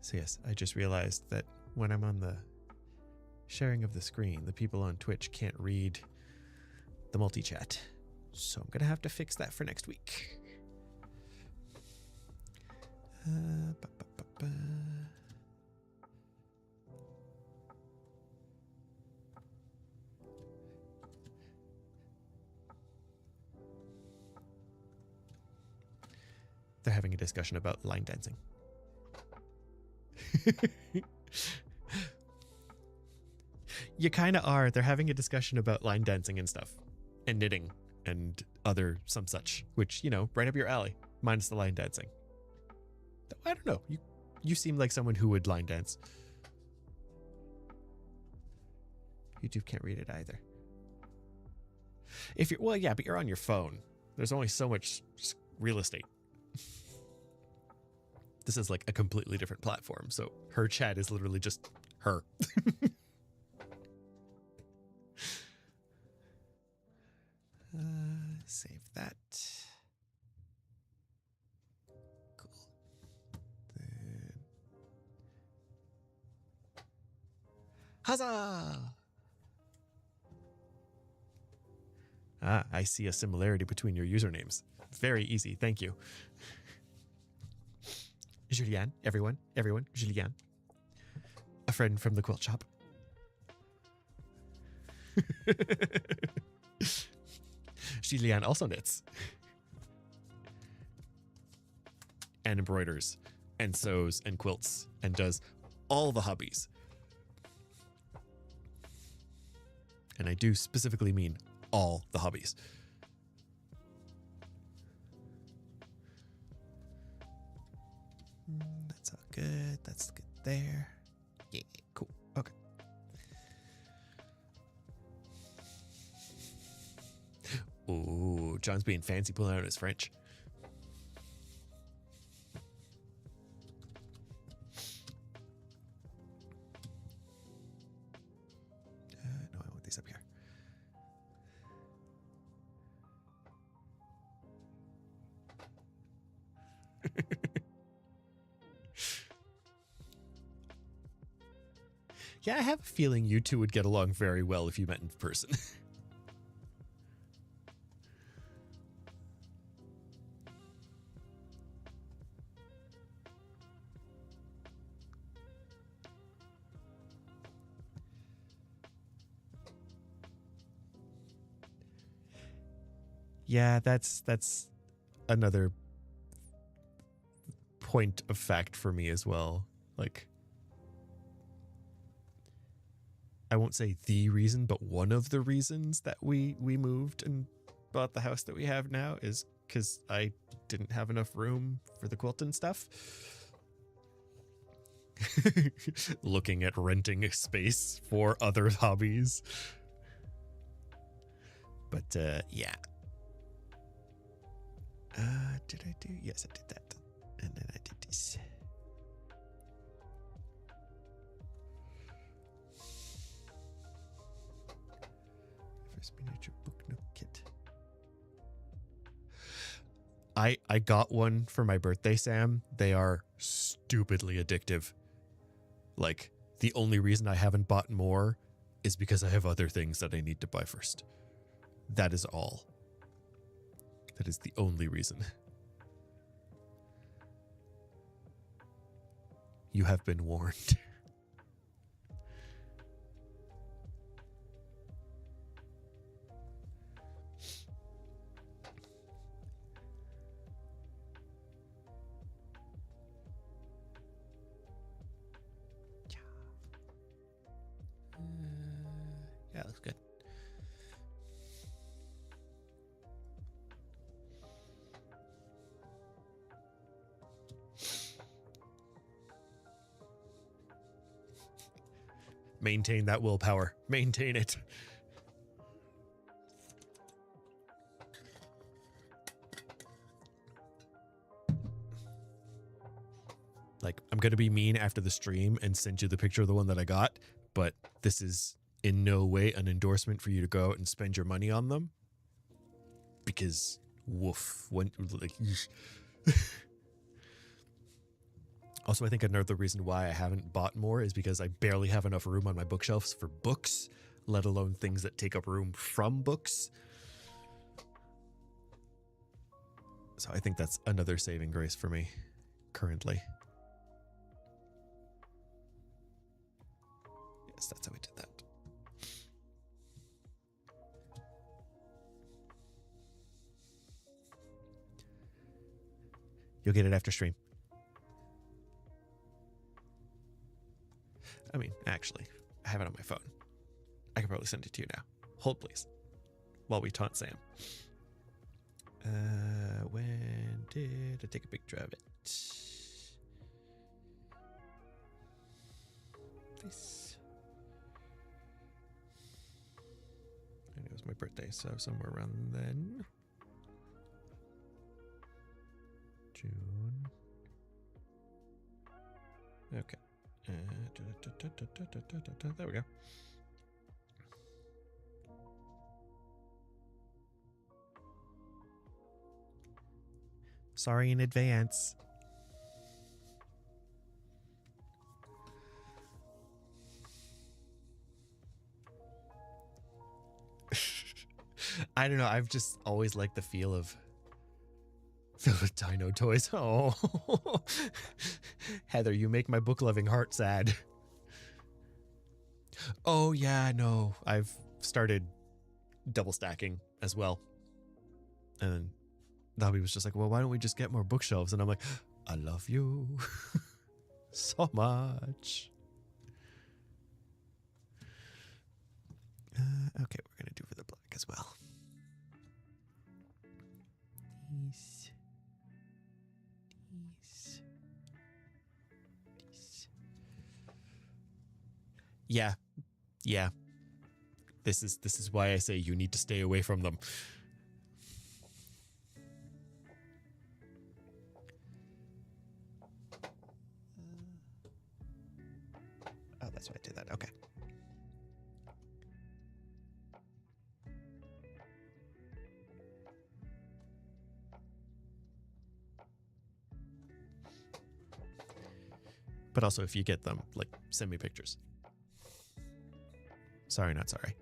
So yes, I just realized that when I'm on the sharing of the screen, the people on Twitch can't read the multi-chat. So I'm going to have to fix that for next week. They're having a discussion about line dancing. You kind of are. They're having a discussion about line dancing and stuff, and knitting and other some such, which, you know, right up your alley, minus the line dancing. I don't know. You seem like someone who would line dance. YouTube can't read it either. If you're, well, yeah, but you're on your phone. There's only so much real estate. This is like a completely different platform, so her chat is literally just her. Save that. Cool. Then... Huzzah! Ah, I see a similarity between your usernames. Very easy, thank you. Julianne, everyone, Julianne. A friend from the quilt shop. Julianne also knits. And embroiders. And sews and quilts. And does all the hobbies. And I do specifically mean all the hobbies. That's all good. That's good there. Yeah, cool. Okay. Ooh, John's being fancy pulling out his French. No, I want these up here. Yeah, I have a feeling you two would get along very well if you met in person. Yeah, that's another point of fact for me as well. Like, I won't say the reason, but one of the reasons that we moved and bought the house that we have now is because I didn't have enough room for the quilt and stuff. Looking at renting a space for other hobbies. But yeah. Did I do? Yes, I did that. And then I did this. First miniature book nook kit. I got one for my birthday, Sam. They are stupidly addictive. Like, the only reason I haven't bought more is because I have other things that I need to buy first. That is all. That is the only reason. You have been warned. Yeah, looks good. Maintain that willpower. Maintain it. Like, I'm going to be mean after the stream and send you the picture of the one that I got, but this is in no way an endorsement for you to go out and spend your money on them. Because, woof. Like, also, I think another reason why I haven't bought more is because I barely have enough room on my bookshelves for books, let alone things that take up room from books. So I think that's another saving grace for me currently. Yes, that's how we did that. You'll get it after stream. I mean, actually, I have it on my phone. I can probably send it to you now. Hold, please, while we taunt Sam. When did I take a picture of it? This. And it was my birthday, so somewhere around then. June. Okay. There we go. Sorry in advance. I don't know. I've just always liked the feel of filled with dino toys. Oh, Heather, you make my book loving heart sad. Oh, yeah, no. I've started double stacking as well. And Dobby was just like, well, why don't we just get more bookshelves? And I'm like, I love you so much. Okay, we're going to do for the black as well. These. Yeah. Yeah. This is why I say you need to stay away from them. Oh, that's why I did that. Okay. But also, if you get them, like, send me pictures. Sorry, not sorry.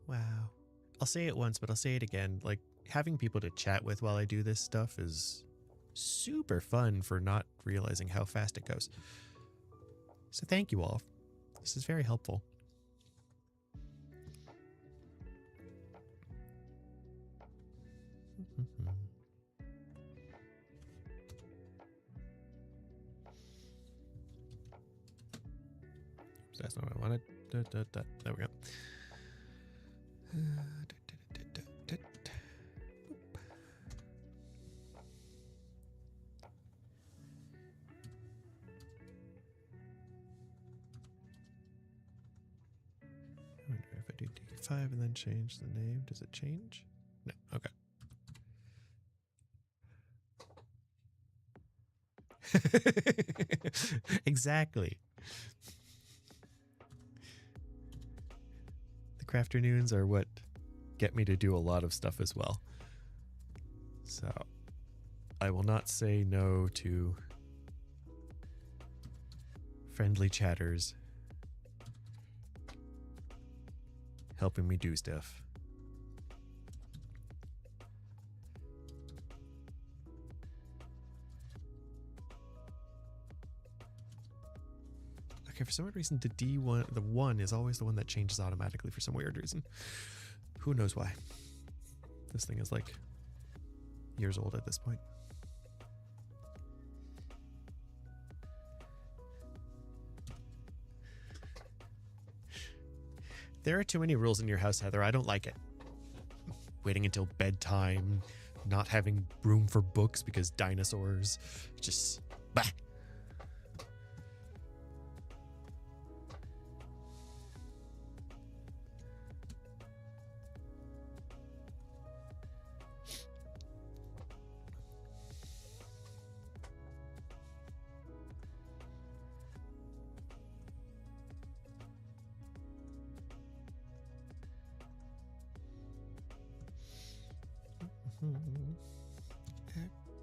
Wow. I'll say it once, but I'll say it again. Like, having people to chat with while I do this stuff is super fun for not realizing how fast it goes. So thank you all. This is very helpful. That's not what I wanted. There we go. I wonder if I do D5 and then change the name, does it change? No. Okay. Exactly. The crafternoons are what get me to do a lot of stuff as well. So I will not say no to friendly chatters helping me do stuff. Okay, for some weird reason, the one is always the one that changes automatically for some weird reason. Who knows why? This thing is like years old at this point. There are too many rules in your house, Heather. I don't like it. Waiting until bedtime, not having room for books because dinosaurs. Just, bah.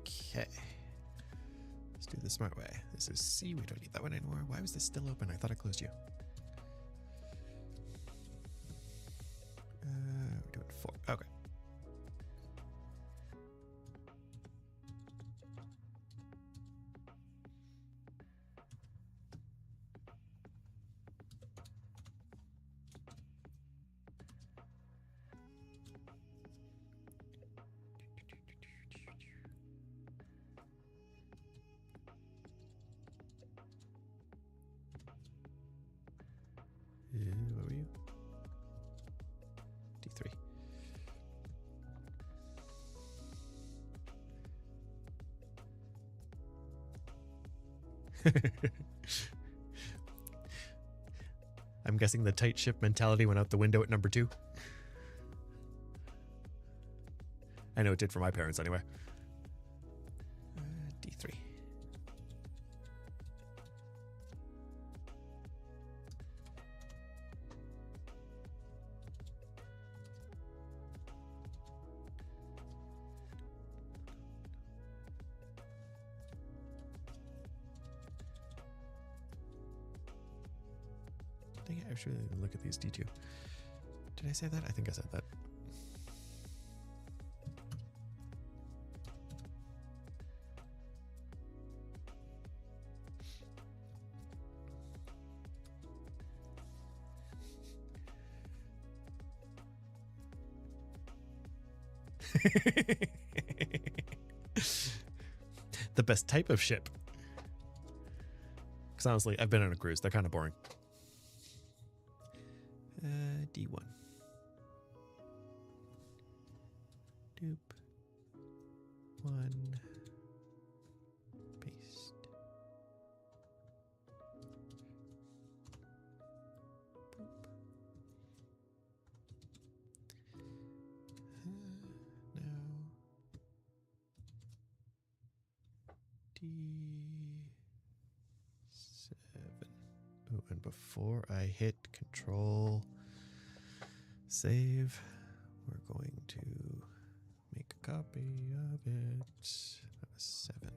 Okay. Let's do the smart way. This is C. We don't need that one anymore. Why was this still open? I thought I closed you. We're doing 4. Okay. What were you? D3. I'm guessing the tight ship mentality went out the window at number 2. I know it did for my parents anyway. D3. Dang it, I should really look at these D2. Did I say that? I think I said that. The best type of ship. Because honestly, I've been on a cruise. They're kind of boring. D1. Doop. 1. Paste. No. D7. Oh, and before I hit Control Save, we're going to make a copy of it. That was 7.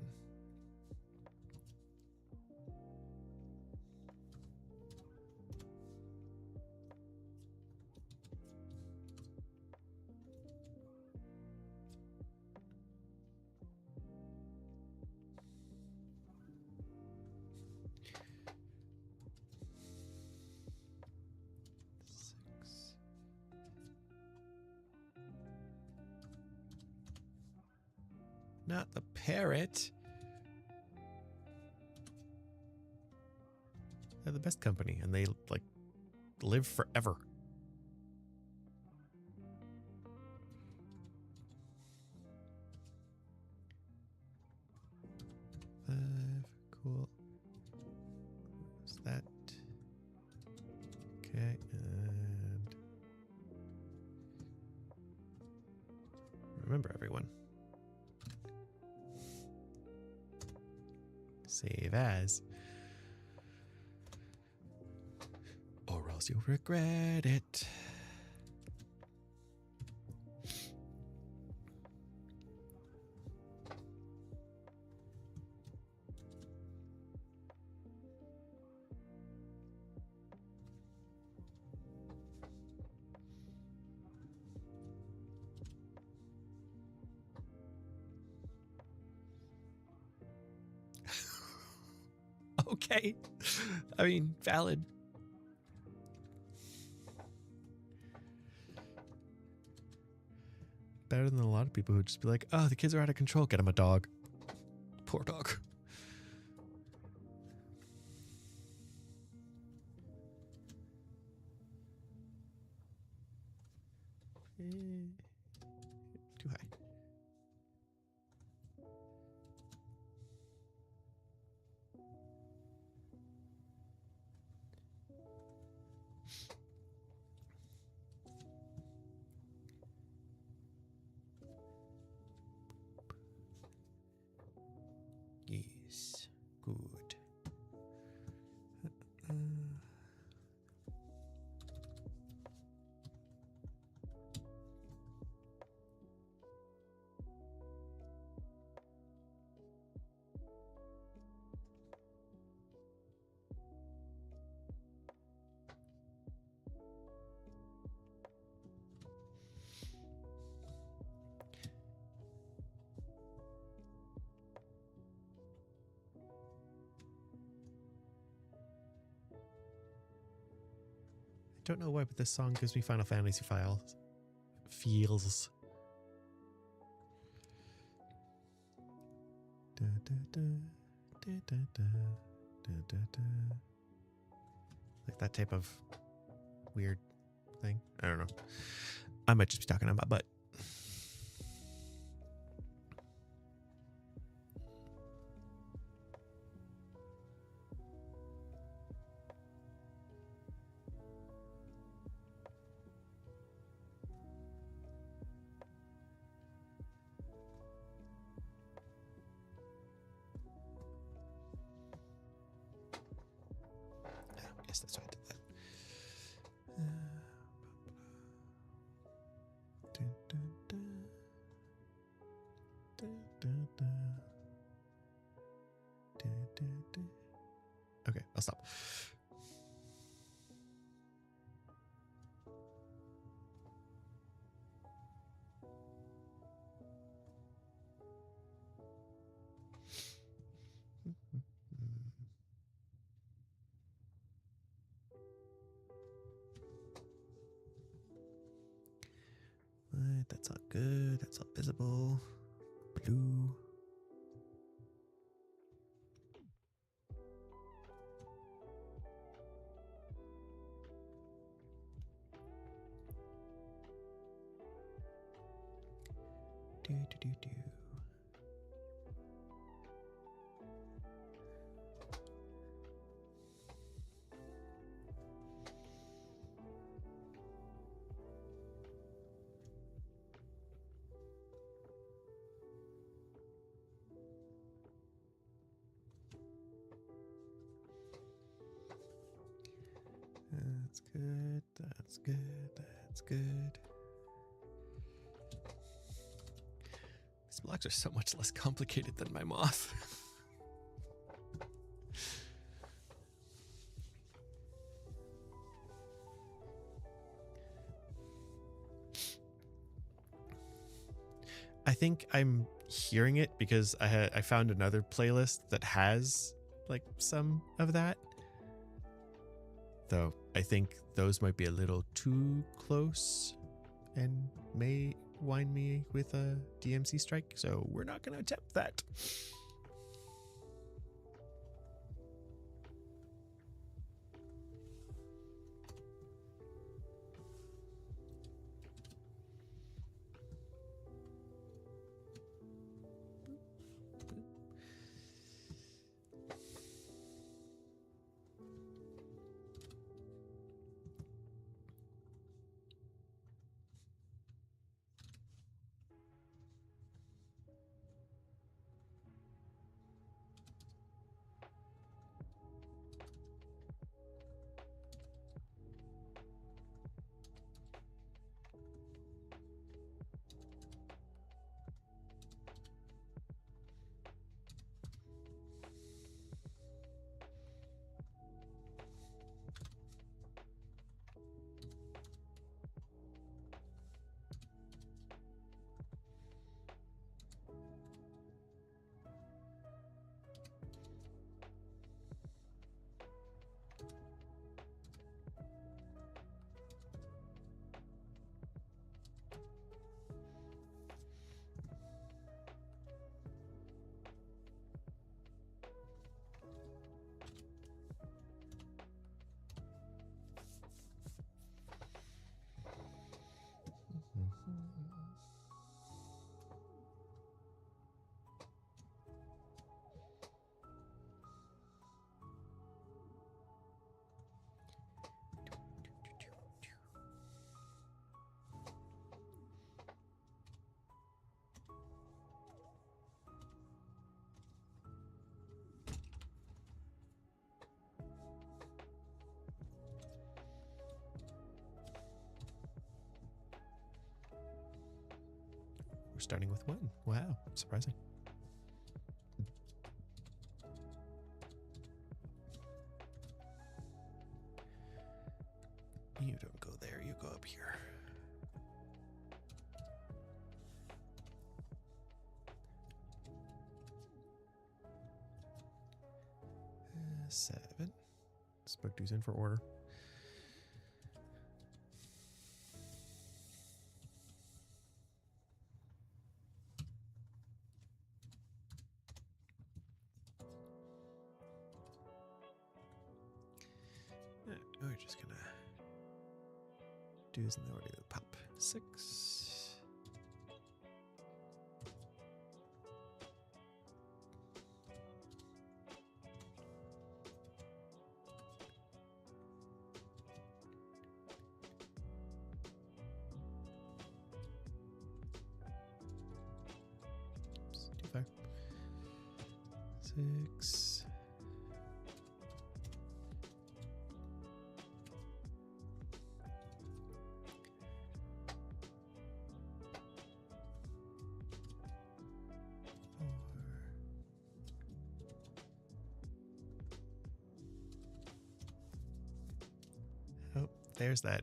Not the parrot. They're the best company, and they like live forever. Cool. Is that okay? And remember, everyone. Save as. Or else you'll regret it. Okay. I mean, valid. Better than a lot of people who just be like, oh, the kids are out of control. Get them a dog. Poor dog. Too high. Yes, good. I don't know why, but this song gives me Final Fantasy feels. Da, da, da, da, da, da, da, da, da. Like that type of weird thing. I don't know. I might just be talking on my butt. Yes, that's why I did that. Okay, I'll stop. That's all good. That's all visible. Blue. Do, do, do, do. That's good. That's good. That's good. These blocks are so much less complicated than my moth. I think I'm hearing it because I found another playlist that has like some of that. Though I think those might be a little too close and may wind me with a DMC strike, so we're not going to attempt that. We're starting with one. Wow, surprising. You don't go there, you go up here. Seven. Spoke dues in for order. We're just gonna dues in the order of the pop. 6. Oops, too far. 6. Oh, there's that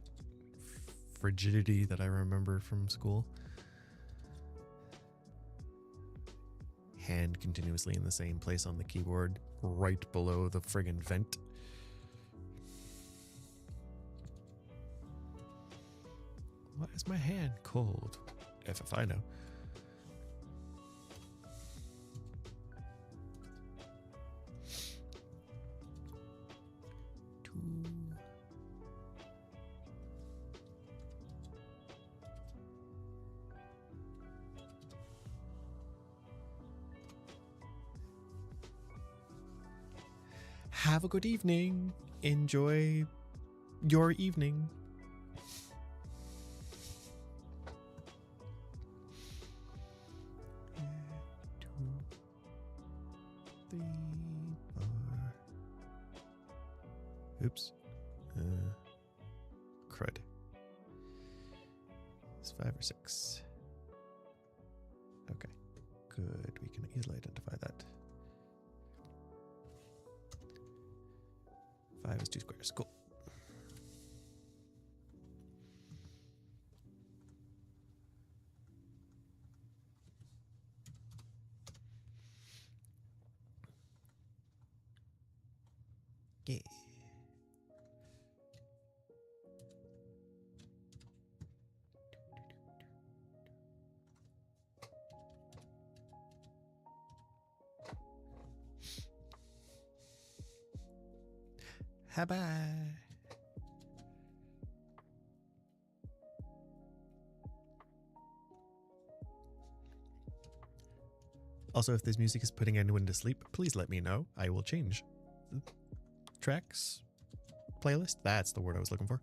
frigidity that I remember from school. Hand continuously in the same place on the keyboard, right below the friggin' vent. Why is my hand cold? if I know. Have a good evening. Enjoy your evening. Oops. Crud. It's 5 or 6. Okay. Good. We can easily identify that. 5 is 2 squares. Cool. Yeah. Bye-bye. Also, if this music is putting anyone to sleep, please let me know. I will change the tracks, playlist. That's the word I was looking for.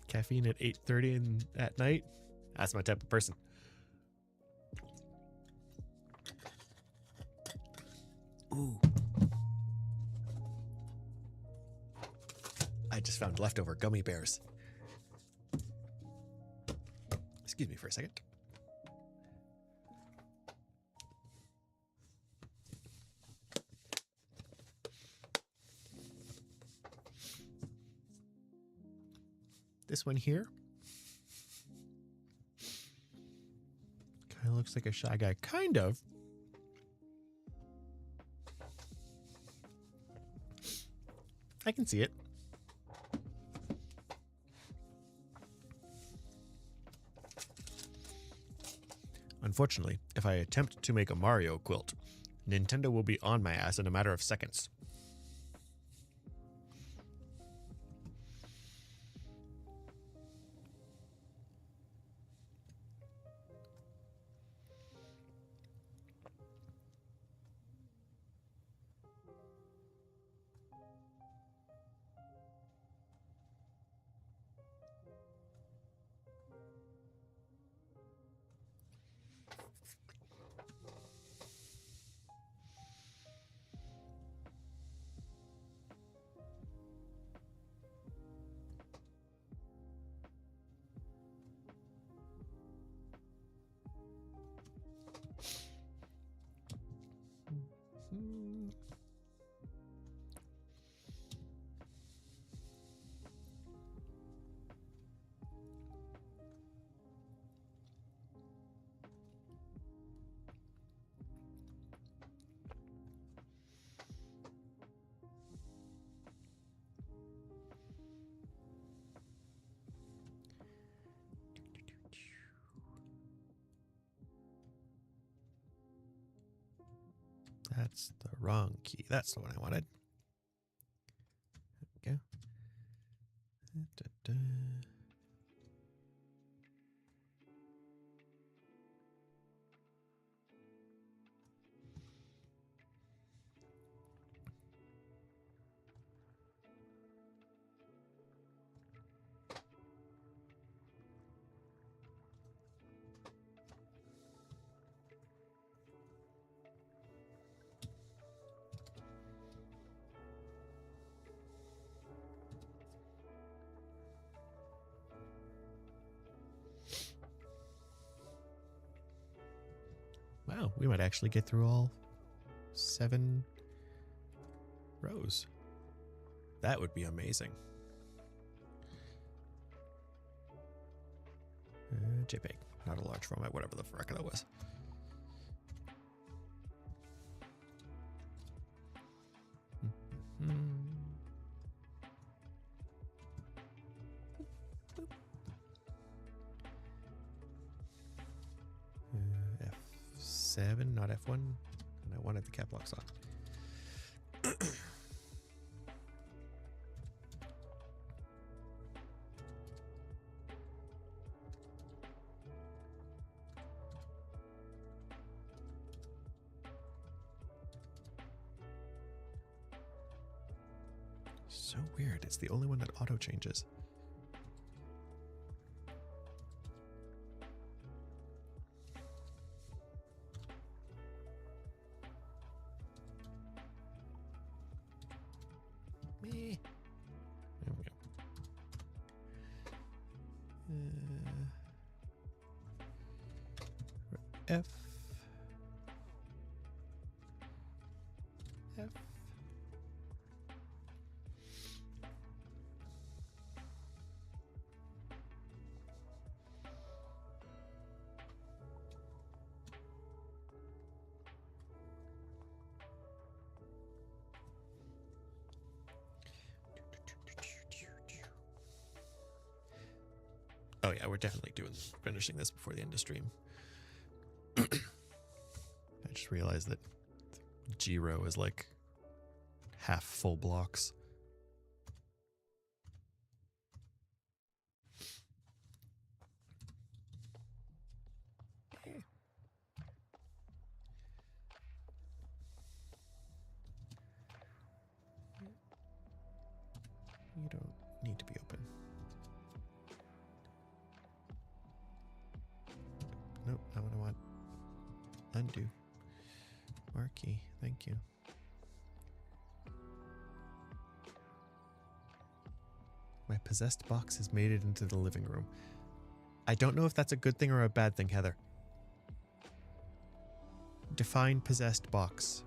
Caffeine at 8:30 at night. That's my type of person. Ooh. I just found leftover gummy bears. Excuse me for a second. This one here kind of looks like a Shy Guy. Kind of. I can see it. Unfortunately, if I attempt to make a Mario quilt, Nintendo will be on my ass in a matter of seconds. That's the wrong key. That's the one I wanted. There we go. Da, da. know, we might actually get through all 7 rows. That would be amazing. JPEG, not a large format, whatever the frick that was. F7, not F1, and I wanted the cap locks on. So weird. It's the only one that auto changes. Meh. There we go. F. F. Oh yeah, we're definitely finishing this before the end of stream. I just realized that JRoussel is like half full blocks. You don't need to be open. Nope, not what I want. Undo. Marquee, thank you. My possessed box has made it into the living room. I don't know if that's a good thing or a bad thing, Heather. Define possessed box.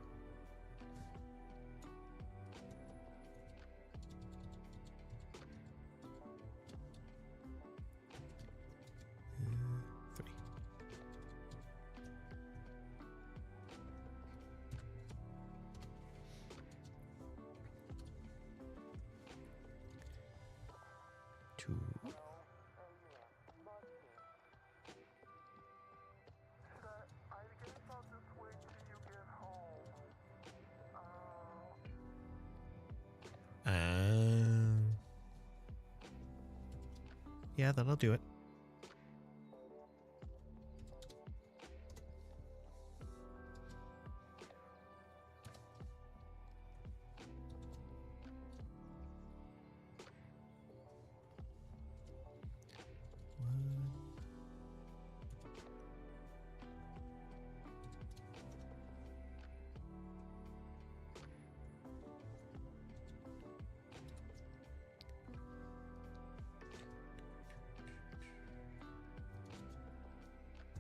Yeah, that'll do it.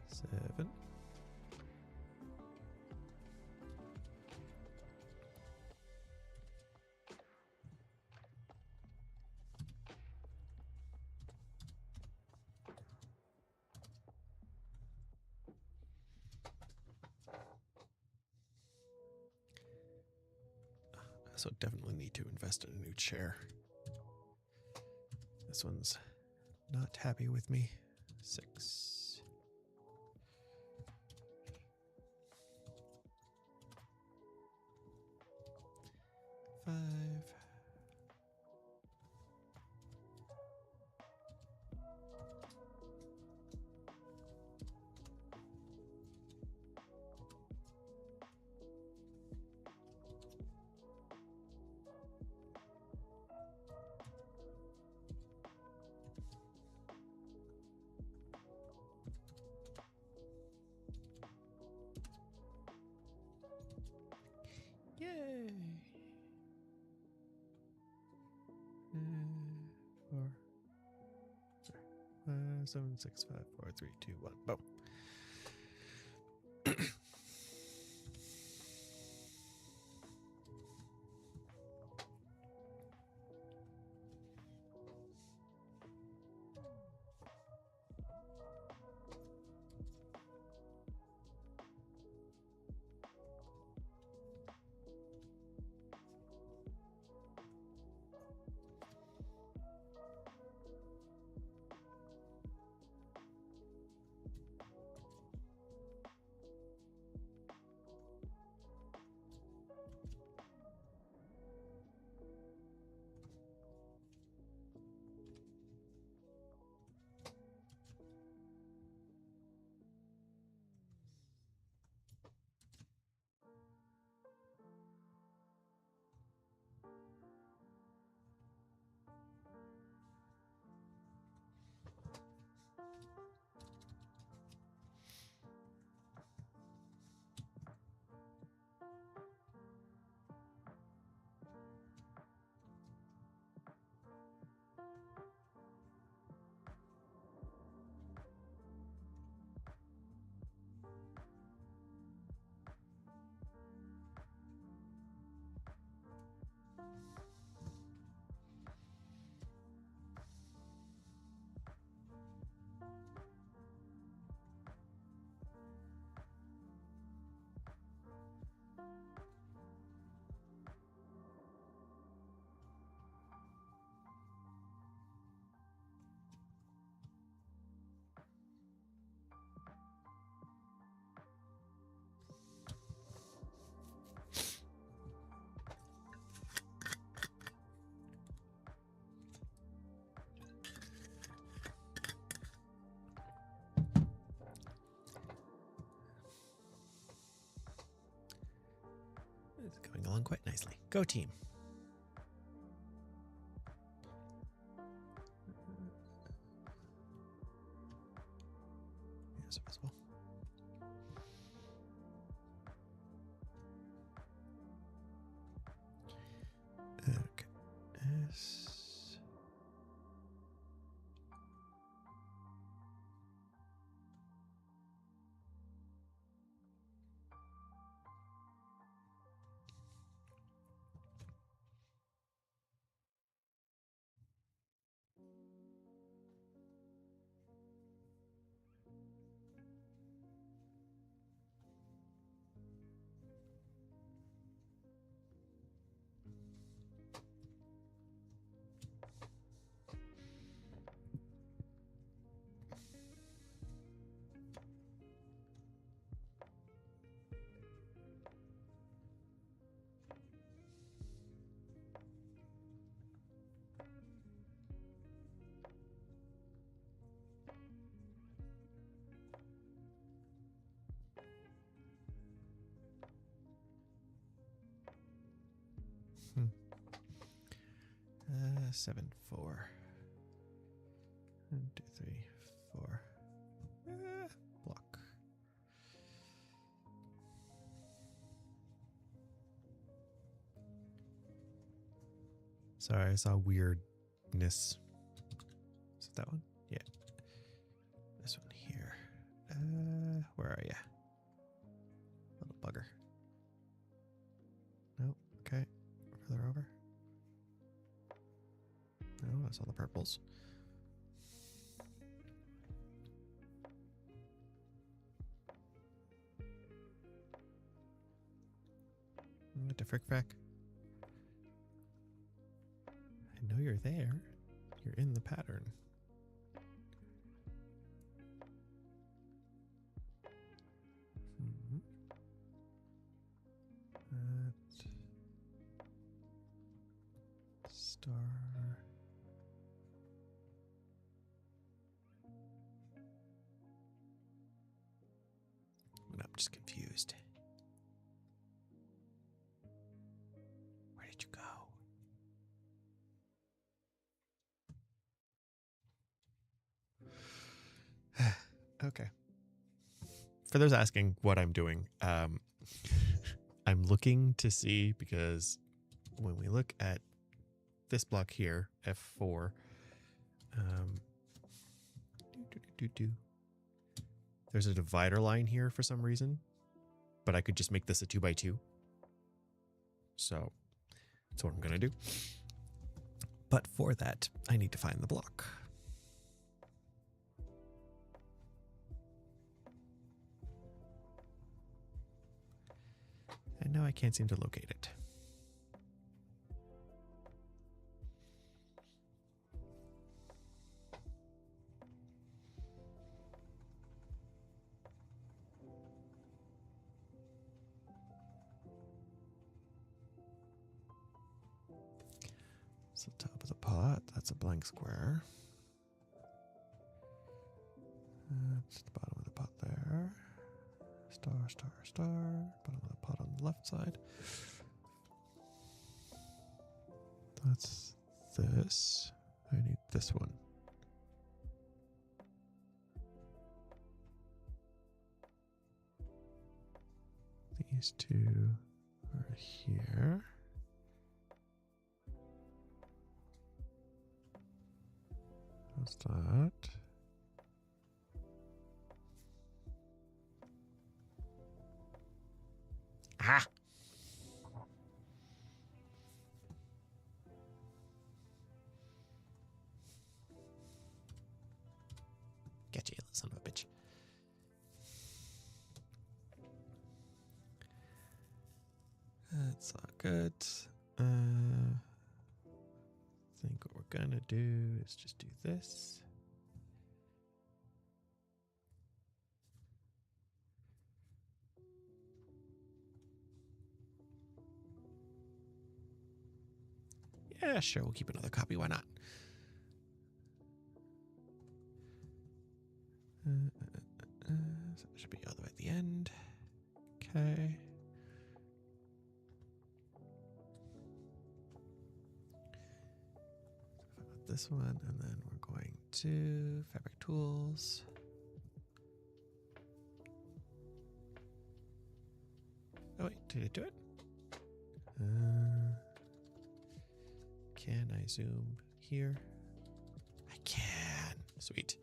Seven. So definitely need to invest in a new chair. This one's not happy with me. 6. 5. Yay! 4. 5, 7, 6, 5, 4, 3, 2, 1. Boom. nicely. Go team. Yes, visible. Okay. Yes. Hmm. 7, 4. 1, 2, 3, 4. Block. Sorry, I saw weirdness. Is it that one? Yeah. This one here. Where are ya? Little bugger. Nope. Okay. Further over. No, that's all the purples. What the frick frack? I know you're there. You're in the pattern. Hmm. Star. I'm just confused. Where did you go? Okay. For those asking what I'm doing, I'm looking to see, because when we look at this block here, F4, there's a divider line here for some reason, but I could just make this a 2x2. So that's what I'm going to do. But for that, I need to find the block. And now I can't seem to locate it. So top of the pot, that's a blank square. That's the bottom of the pot there. Star, star, star. Bottom of the pot on the left side. That's this. I need this one. These two are here. What's that? Ah! Get you, son of a bitch. That's all good. I think what we're gonna do is just do this. Yeah, sure, we'll keep another copy. Why not? So it should be all the way at the end. Okay. this one, and then we're going to fabric tools. Oh wait, did it do it? Can I zoom here? I can. Sweet.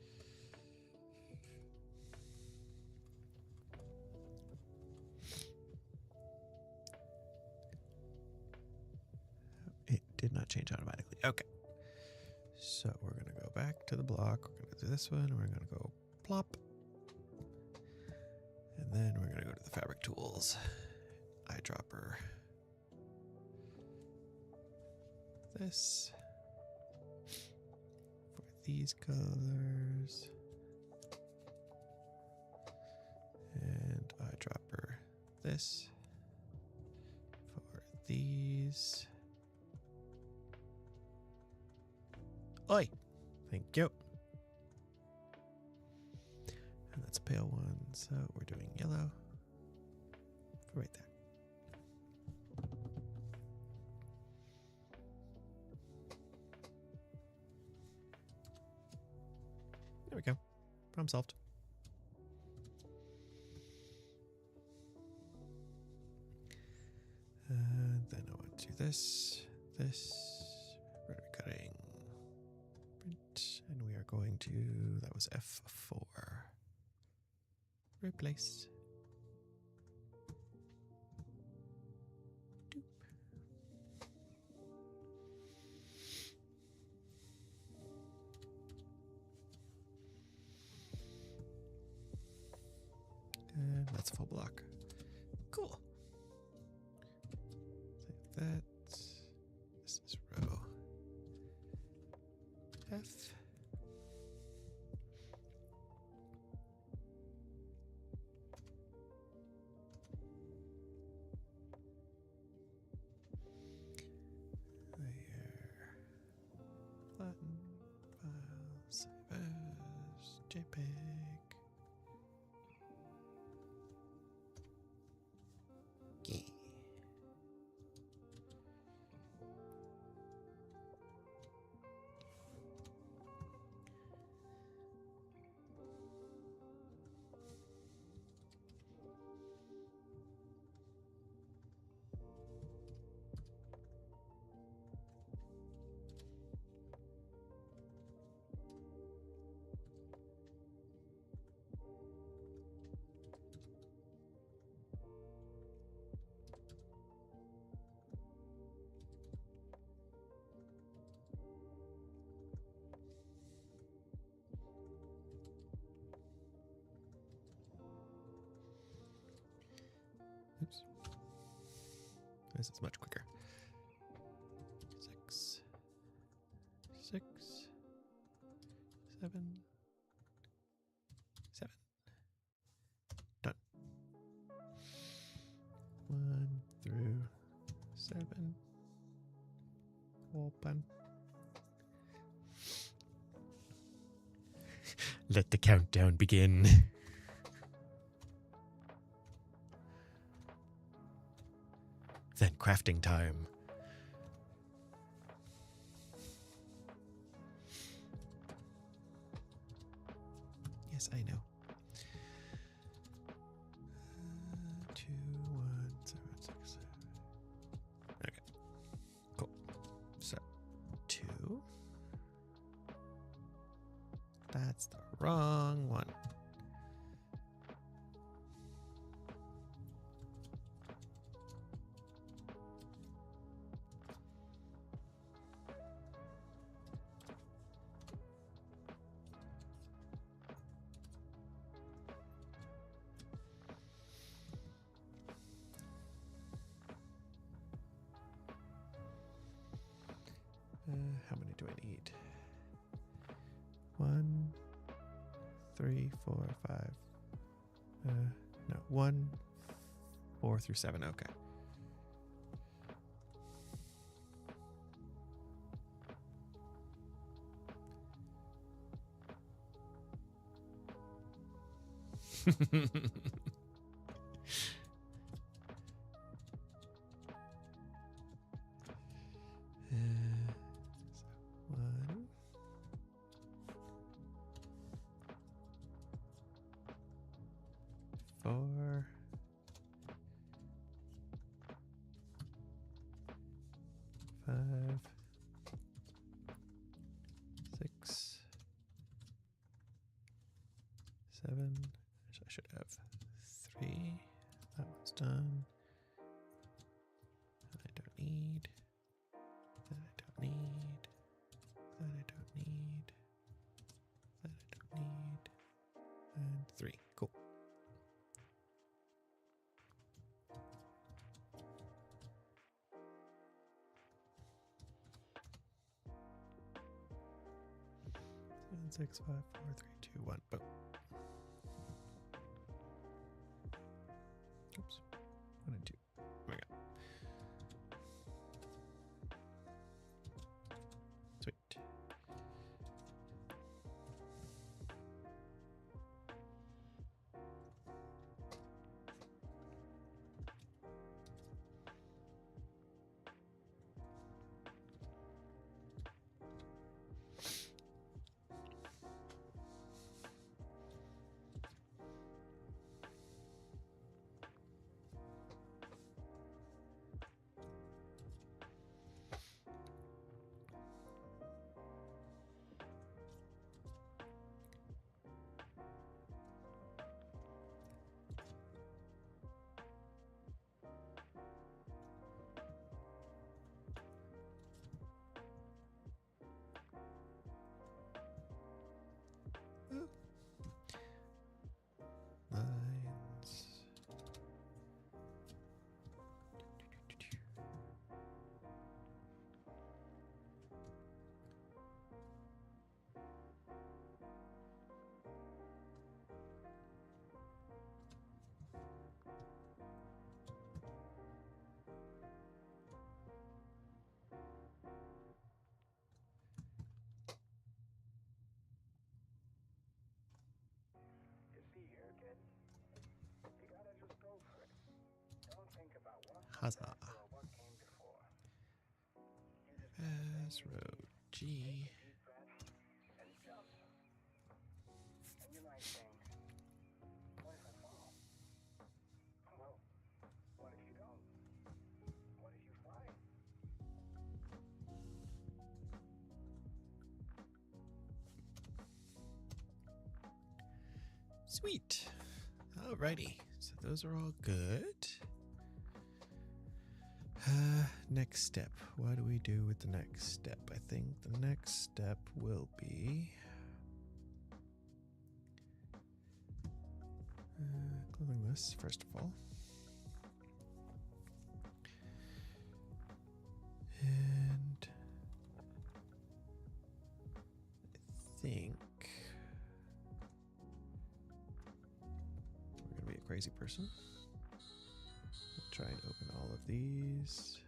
It did not change automatically. Okay. So we're going to go back to the block. We're going to do this one. We're going to go plop. And then we're going to go to the fabric tools. Eyedropper. This. For these colors. And eyedropper this. For these. Oi! Thank you. And that's a pale one, so we're doing yellow. For right there. There we go. Problem solved. And then I want to do this, we're cutting print, and we are going to, that was F4. Replace. Doop. And that's a full block. Cool. Save that. This is row F. There. Flatten. File. Save as JPEG. Yeah. Oops. This is much quicker. 6, 6, 7, 7. Done. 1 through 7. Open. Let the countdown begin. Then crafting time. Yes, I know. 2, 1, 7, 6, 7. Okay. Cool. So 2. That's the wrong one. How many do I need? 1, 3, 4, 5. No, 1, 4 through 7. Okay. So 1. 4, 5, 6, 7. I should have 3. That one's done. That I don't need. That I don't need. That I don't need. That I don't need. And 3. Cool. Seven, 6, 5, 4, 3, 2, 1. Boom. Oops. 1 and 2. Oh my god. Sweet. Lines. Huzzah. Fast road G. Sweet. Alrighty. So those are all good. Next step. What do we do with the next step? I think the next step will be closing this first of all. And I think we're going to be a crazy person. Try and open all of these.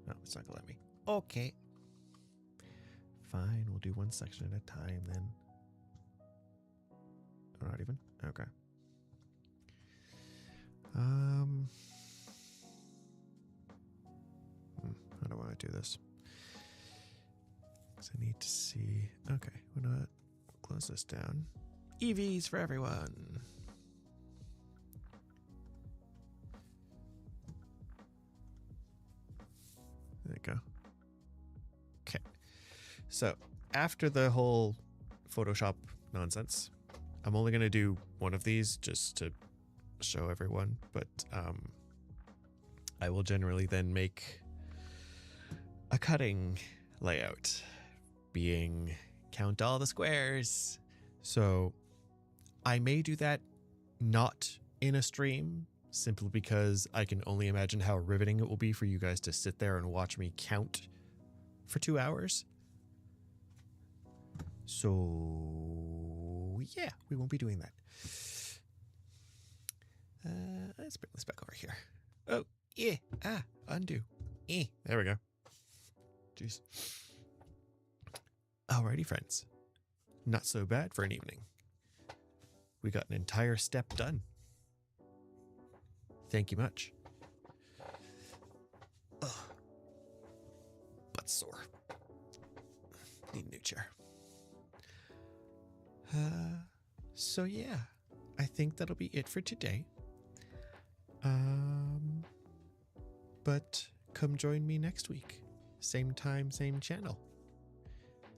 No, it's not gonna let me. Okay. Fine, we'll do one section at a time then. Oh, not even? Okay. How do I want to do this? Because I need to see. Okay, we're not close this down. EVs for everyone. There you go. Okay. So after the whole Photoshop nonsense, I'm only going to do one of these just to show everyone. But I will generally then make a cutting layout, being count all the squares. So I may do that not in a stream, simply because I can only imagine how riveting it will be for you guys to sit there and watch me count for 2 hours. So yeah, we won't be doing that. Let's bring this back over here. Oh, yeah. Undo. There we go. Jeez. Alrighty, friends. Not so bad for an evening. We got an entire step done. Thank you much. Ugh. Butt's sore. Need a new chair. So yeah, I think that'll be it for today. But come join me next week. Same time, same channel.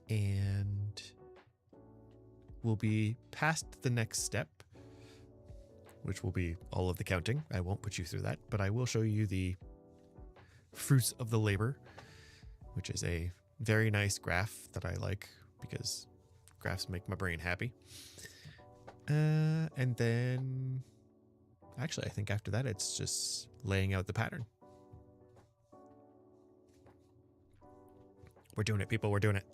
And we'll be past the next step, which will be all of the counting. I won't put you through that, but I will show you the fruits of the labor, which is a very nice graph that I like because graphs make my brain happy. And then, actually, I think after that, it's just laying out the pattern. We're doing it, people. We're doing it.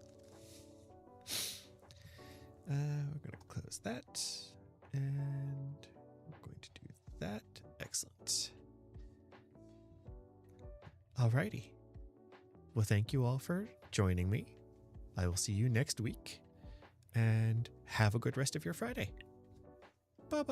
We're going to close that. And we're going to do that. Excellent. Alrighty. Well, thank you all for joining me. I will see you next week. And have a good rest of your Friday. Bye-bye.